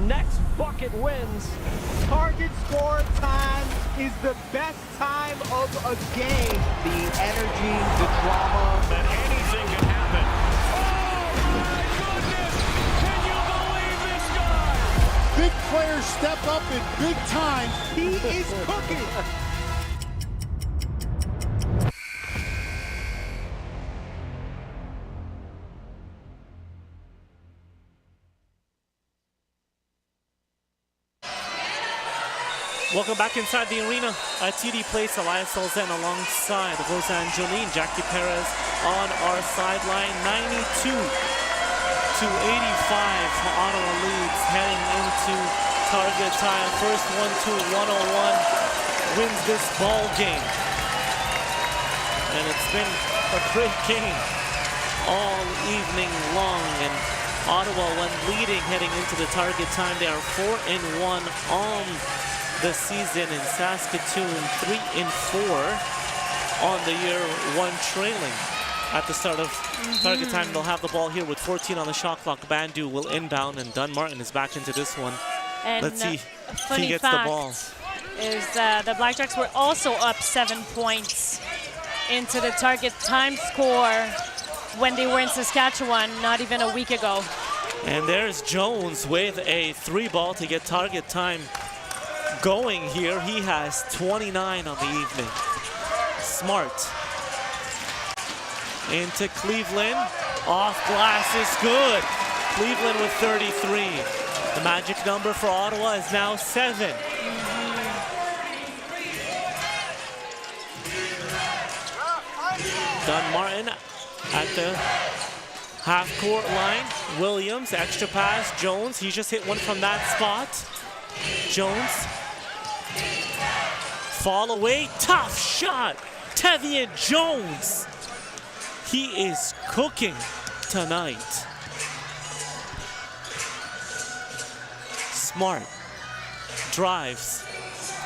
Speaker 21: Next bucket wins. Target score time is the best time of a game. The energy, the drama.
Speaker 23: That anything can happen. Oh my goodness! Can you believe this guy?
Speaker 10: Big players step up in big time.
Speaker 21: He is cooking.
Speaker 1: Welcome back inside the arena at TD Place. Elias Solzen alongside Rosanne Jolene. Jackie Perez on our sideline. 92 to 85. Ottawa leads heading into target time. First 1-2, 101 wins this ball game. And it's been a great game all evening long. And Ottawa, when leading heading into the target time, they are 4-1 on the season in Saskatoon, 3-4 on the year, one trailing at the start of target time. They'll have the ball here with 14 on the shot clock. Bandu will inbound, and Dunmartin is back into this one.
Speaker 2: And
Speaker 1: let's see if he gets the ball.
Speaker 2: Is the Blackjacks were also up 7 points into the target time score when they were in Saskatchewan not even a week ago.
Speaker 1: And there's Jones with a 3-ball to get target time going here. He has 29 on the evening. Smart into Cleveland. Off glass is good. Cleveland with 33. The magic number for Ottawa is now 7. Dunmartin at the half-court line. Williams, extra pass. Jones, he just hit one from that spot. Jones. Fall away, tough shot. Tevian Jones. He is cooking tonight. Smart drives.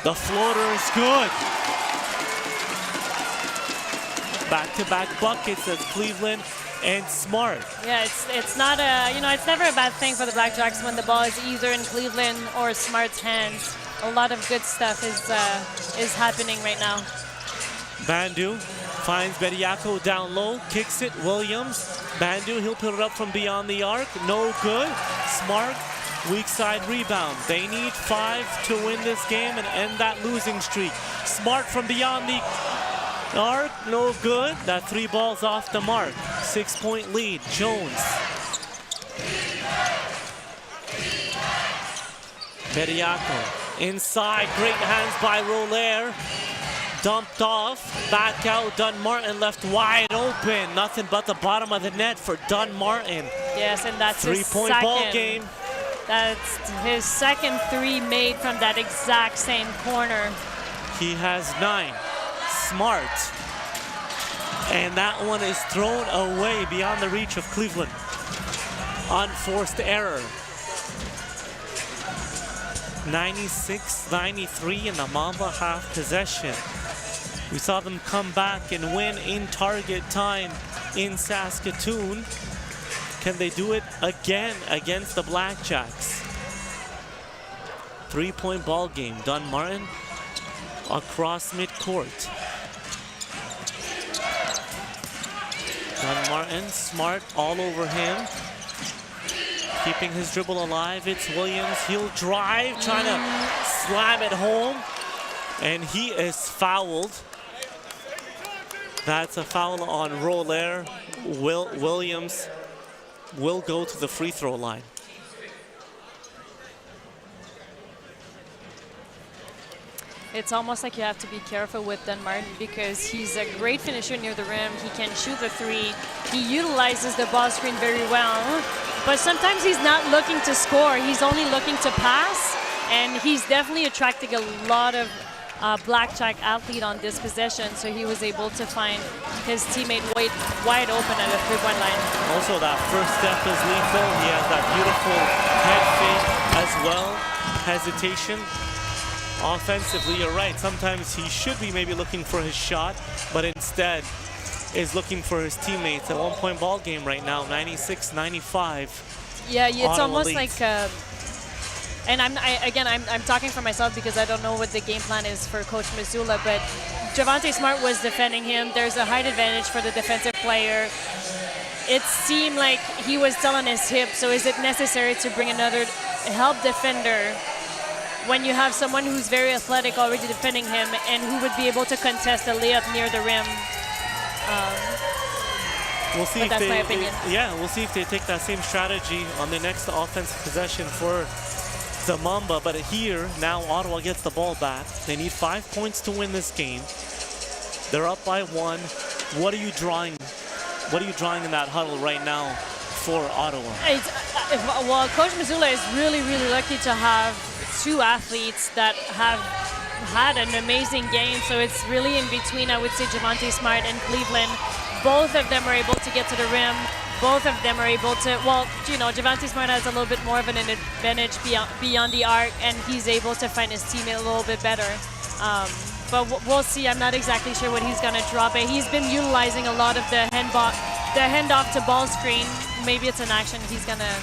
Speaker 1: The floater is good. Back-to-back buckets as Cleveland and Smart.
Speaker 2: Yeah, it's not a, it's never a bad thing for the Blackjacks when the ball is either in Cleveland or Smart's hands. A lot of good stuff is happening right now.
Speaker 1: Bandu finds Bediako down low, kicks it. Williams, Bandu, he'll put it up from beyond the arc. No good. Smart, weak side rebound. They need 5 to win this game and end that losing streak. Smart from beyond the arc, no good. That 3 balls off the mark. 6-point lead. Jones. Bediako inside, great hands by Roller. Dumped off, back out. Dunmartin left wide open. Nothing but the bottom of the net for Dunmartin.
Speaker 2: Yes, and that's his
Speaker 1: 3-point ball game.
Speaker 2: That's his second 3 made from that exact same corner.
Speaker 1: He has 9. Smart. And that one is thrown away beyond the reach of Cleveland. Unforced error. 96-93 in the Mamba half possession. We saw them come back and win in target time in Saskatoon. Can they do it again against the Blackjacks? 3-point ball game. Dunmartin across midcourt. Dunmartin, Smart all over him. Keeping his dribble alive, it's Williams. He'll drive, trying to slam it home. And he is fouled. That's a foul on Roller. Williams will go to the free throw line.
Speaker 2: It's almost like you have to be careful with Dunmartin because he's a great finisher near the rim. He can shoot the 3. He utilizes the ball screen very well. But sometimes he's not looking to score. He's only looking to pass. And he's definitely attracting a lot of Blackjack athlete on this possession. So he was able to find his teammate wide open at the 3-point line.
Speaker 1: Also, that first step is lethal. He has that beautiful head fake as well. Hesitation. Offensively, you're right. Sometimes he should be maybe looking for his shot, but instead is looking for his teammates. A 1-point ball game right now, 96-95.
Speaker 2: Yeah, it's
Speaker 1: Ottawa
Speaker 2: almost
Speaker 1: leads.
Speaker 2: like, and I'm talking for myself because I don't know what the game plan is for Coach Missoula, but Javante Smart was defending him. There's a height advantage for the defensive player. It seemed like he was still on his hip, so is it necessary to bring another help defender when you have someone who's very athletic already defending him and who would be able to contest a layup near the rim?
Speaker 1: We'll see if
Speaker 2: that's
Speaker 1: they,
Speaker 2: my opinion.
Speaker 1: Yeah, we'll see if they take that same strategy on the next offensive possession for the Mamba, but here, now Ottawa gets the ball back. They need 5 points to win this game. They're up by 1. What are you drawing? What are you drawing in that huddle right now for Ottawa?
Speaker 2: Well, Coach Missoula is really, really lucky to have 2 athletes that have had an amazing game. So it's really in between, I would say, Javonte Smart and Cleveland. Both of them are able to get to the rim. Both of them are able to, well, you know, Javonte Smart has a little bit more of an advantage beyond the arc, and he's able to find his teammate a little bit better. But we'll see. I'm not exactly sure what he's going to drop. He's been utilizing a lot of the handoff to ball screen. Maybe it's an action he's going to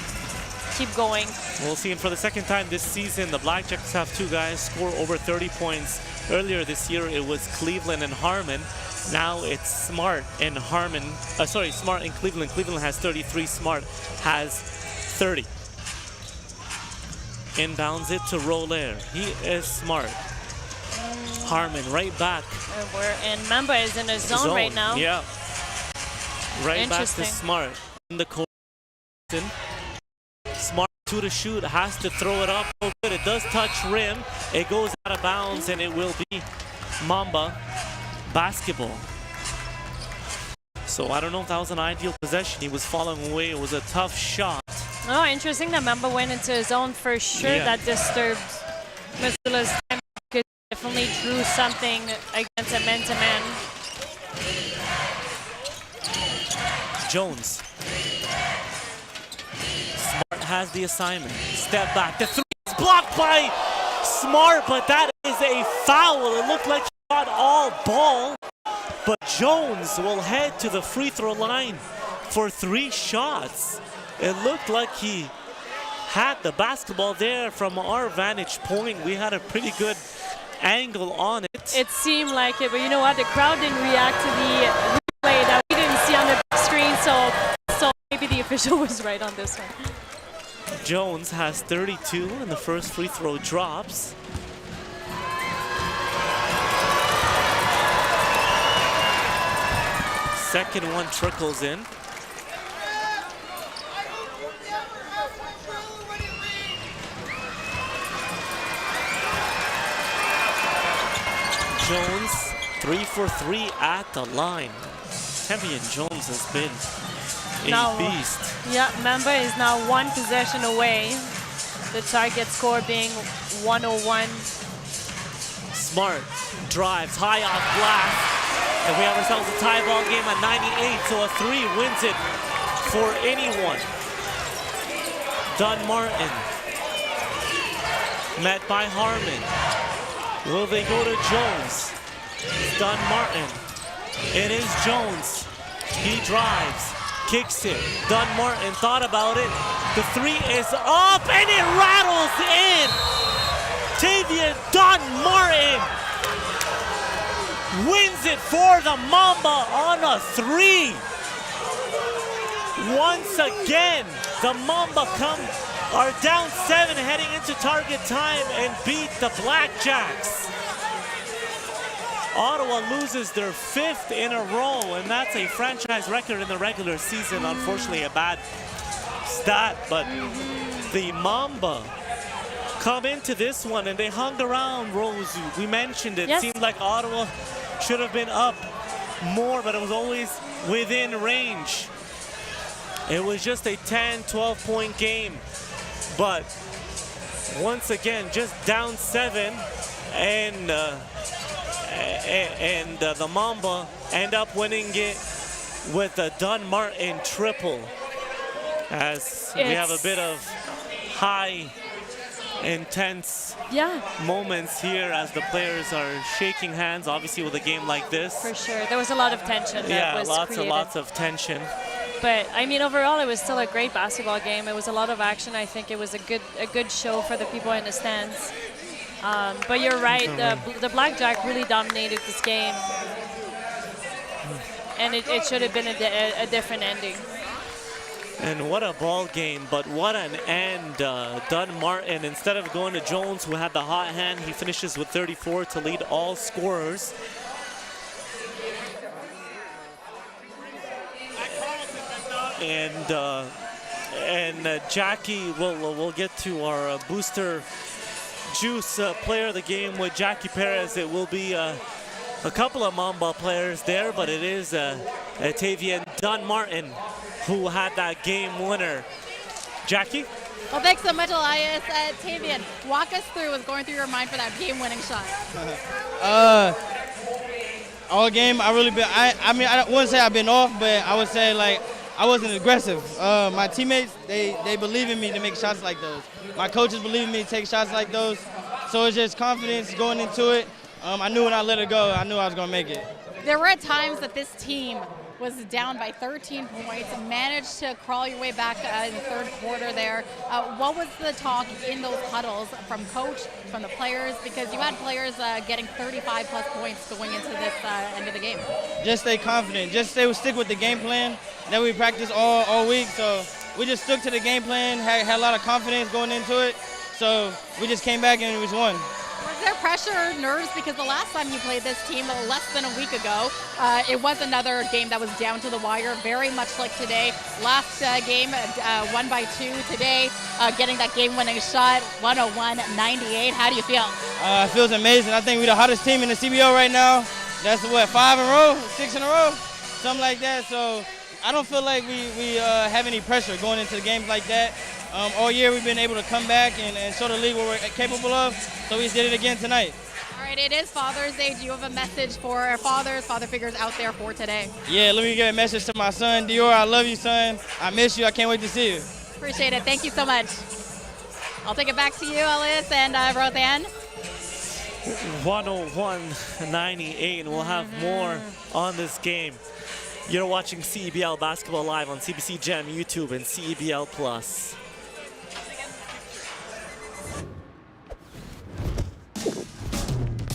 Speaker 2: keep going.
Speaker 1: We'll see him for the second time this season. The BlackJacks have 2 guys score over 30 points. Earlier this year, it was Cleveland and Harmon. Now it's Smart and Harmon. Smart and Cleveland. Cleveland has 33. Smart has 30. Inbounds it to Roller. He is Smart. Harmon right back.
Speaker 2: And Mamba is in a zone right now.
Speaker 1: Yeah. Right back to Smart. In the corner. Smart to shoot, has to throw it up. Oh, good. It does touch rim. It goes out of bounds, and it will be Mamba basketball. So I don't know if that was an ideal possession. He was falling away. It was a tough shot.
Speaker 2: Oh, interesting that Mamba went into his zone for sure.
Speaker 1: Yeah.
Speaker 2: That disturbed Missoula's time. Definitely drew something against a man-to-man.
Speaker 1: Jones. Smart has the assignment. Step back. The 3 is blocked by Smart, but that is a foul. It looked like he got all ball, but Jones will head to the free throw line for 3 shots. It looked like he had the basketball there from our vantage point. We had a pretty good angle on it.
Speaker 2: It seemed like it, but you know what? The crowd didn't react to the replay that we didn't see on the screen, so maybe the official was right on this one.
Speaker 1: Jones has 32 and the first free throw drops. Second one trickles in. Jones 3 for 3 at the line. Tevian Jones has been a beast.
Speaker 2: Yeah, Mamba is now 1 possession away. The target score being 101.
Speaker 1: Smart drives high off glass, and we have ourselves a tie ball game at 98. So a 3 wins it for anyone. Dunn Martin met by Harmon. Will they go to Jones? Dunn Martin. It is Jones. He drives, kicks it. Dunn Martin thought about it. The 3 is up and it rattles in. Tavian Dunn Martin wins it for the Mamba on a 3. Once again, the Mamba are down 7 heading into target time and beat the BlackJacks. Ottawa loses their 5th in a row, and that's a franchise record in the regular season. Unfortunately, a bad stat, but the Mamba come into this one and they hung around, Rose. We mentioned it.
Speaker 2: Yes.
Speaker 1: Seemed like Ottawa should have been up more, but it was always within range. It was just a 10, 12-point game. But once again, just down 7, and the Mamba end up winning it with a Dunn Martin triple. As we have a bit of high, intense moments here as the players are shaking hands, obviously with a game like this.
Speaker 2: For sure, there was a lot of tension that was
Speaker 1: lots and lots of tension.
Speaker 2: But I mean, overall, it was still a great basketball game. It was a lot of action. I think it was a good show for the people in the stands. But you're right, the BlackJack really dominated this game, and it should have been a different ending.
Speaker 1: And what a ball game, but what an end. Dunn Martin, instead of going to Jones, who had the hot hand, he finishes with 34 to lead all scorers. And Jackie, we'll get to our booster juice player of the game with Jackie Perez. It will be a couple of Mamba players there, but it is Tavian Dunn-Martin who had that game winner. Jackie?
Speaker 3: Well, thanks so much, Elias. Tavian, walk us through what's going through your mind for that game-winning shot.
Speaker 6: All game, I mean, I wouldn't say I've been off, but I would say, like, I wasn't aggressive. My teammates, they believe in me to make shots like those. My coaches believe in me to take shots like those. So it's just confidence going into it. I knew when I let it go, I knew I was going to make it.
Speaker 3: There were times that this team was down by 13 points, managed to crawl your way back in the third quarter there. What was the talk in those huddles from coach, from the players? Because you had players getting 35-plus points going into this end of the game.
Speaker 6: Just stay confident. Just stick with the game plan that we practiced all week. So we just stuck to the game plan, had a lot of confidence going into it. So we just came back and we just won.
Speaker 3: Was there pressure, nerves? Because the last time you played this team, less than a week ago, it was another game that was down to the wire, very much like today. Last game, won by 2. Today, getting that game-winning shot, 101-98. How do you feel?
Speaker 6: It feels amazing. I think we're the hottest team in the CBL right now. That's what, 5 in a row, 6 in a row, something like that. So I don't feel like we have any pressure going into games like that. All year we've been able to come back and show the league what we're capable of, so we did it again tonight.
Speaker 3: All right, it is Father's Day. Do you have a message for our father figures out there for today?
Speaker 6: Yeah, let me give a message to my son, Dior. I love you, son. I miss you. I can't wait to see you.
Speaker 3: Appreciate it. Thank you so much. I'll take it back to you, Elias and Roseanne.
Speaker 1: 101-98, and we'll have more on this game. You're watching CEBL Basketball Live on CBC Gem, YouTube, and CEBL Plus.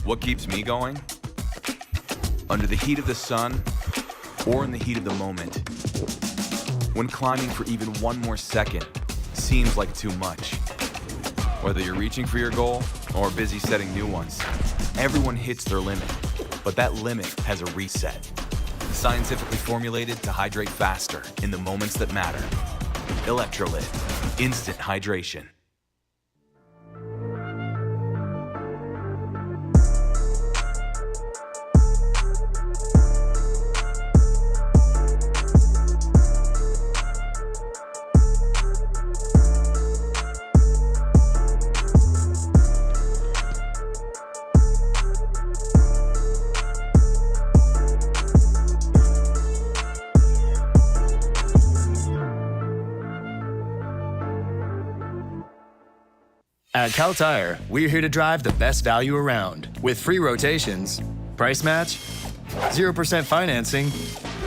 Speaker 4: What keeps me going? Under the heat of the sun or in the heat of the moment. When climbing for even one more second seems like too much. Whether you're reaching for your goal or busy setting new ones, everyone hits their limit, but that limit has a reset. Scientifically formulated to hydrate faster in the moments that matter. Electrolyte, instant hydration.
Speaker 5: At Cal Tire, we're here to drive the best value around with free rotations, price match, 0% financing,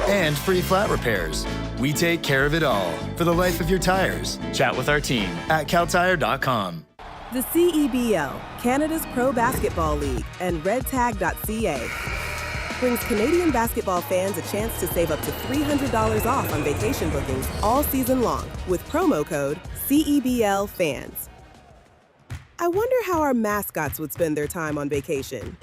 Speaker 5: and free flat repairs. We take care of it all for the life of your tires. Chat with our team at caltire.com.
Speaker 18: The CEBL, Canada's Pro Basketball League, and redtag.ca brings Canadian basketball fans a chance to save up to $300 off on vacation bookings all season long with promo code CEBLFans. I wonder how our mascots would spend their time on vacation.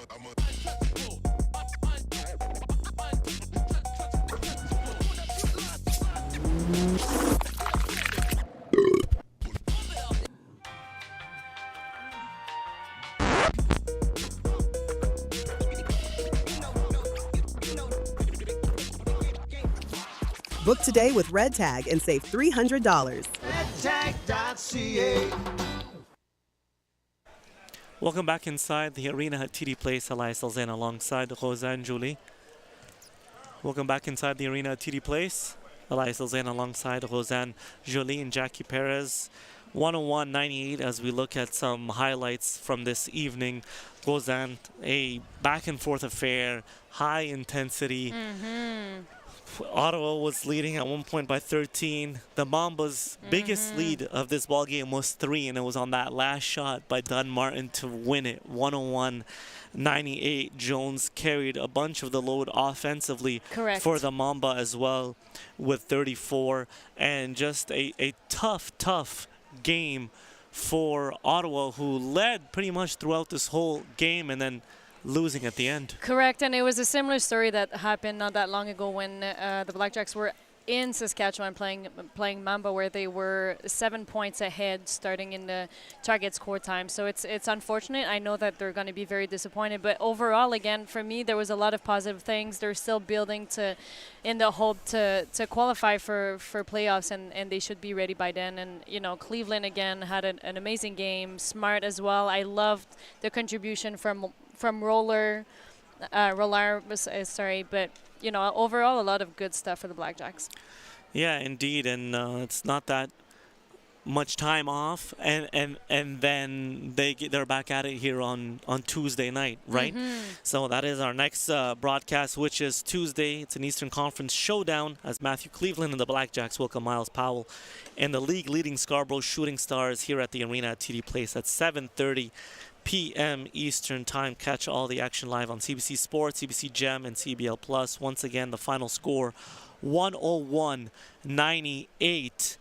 Speaker 18: Book today with Red Tag and save $300.
Speaker 10: redtag.ca.
Speaker 1: Welcome back inside the arena at TD Place. Elias Alzan alongside Roseanne Julie. Welcome back inside the arena at TD Place. Elias Alzan alongside Roseanne Julie and Jackie Perez. 101-98 as we look at some highlights from this evening. Roseanne, a back and forth affair, high intensity. Ottawa was leading at one point by 13. The Mamba's biggest lead of this ball game was 3, and it was on that last shot by Dunn-Martin to win it. 101-98. Jones carried a bunch of the load offensively for the Mamba as well with 34. And just a tough game for Ottawa, who led pretty much throughout this whole game and then losing at the end.
Speaker 2: Correct, and it was a similar story that happened not that long ago when the BlackJacks were in Saskatchewan playing Mamba, where they were 7 points ahead starting in the target score time. So it's unfortunate. I know that they're going to be very disappointed, but overall, again, for me, there was a lot of positive things. They're still building in the hope to qualify for playoffs, and they should be ready by then. And Cleveland again had an amazing game. Smart as well. I loved the contribution from Roller, but overall, a lot of good stuff for the BlackJacks.
Speaker 1: Yeah, indeed, and it's not that much time off, and then they're back at it here on Tuesday night, right? So that is our next broadcast, which is Tuesday. It's an Eastern Conference showdown as Matthew Cleveland and the BlackJacks welcome Miles Powell and the league-leading Scarborough Shooting Stars here at the arena at TD Place at 7:30 p.m. Eastern Time. Catch all the action live on CBC Sports, CBC Gem, and CEBL Plus. Once again, the final score, 101-98.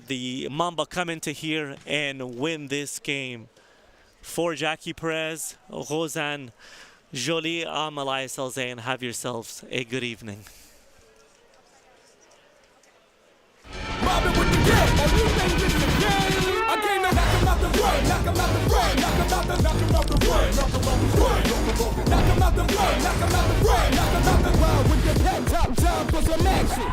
Speaker 1: The Mamba come into here and win this game. For Jackie Perez, Rosanne Jolie, I'm Elias Alzain. Have yourselves a good evening.
Speaker 10: Knock 'em out the run, knock 'em out the run, knock 'em out the run with the pen top down for some action.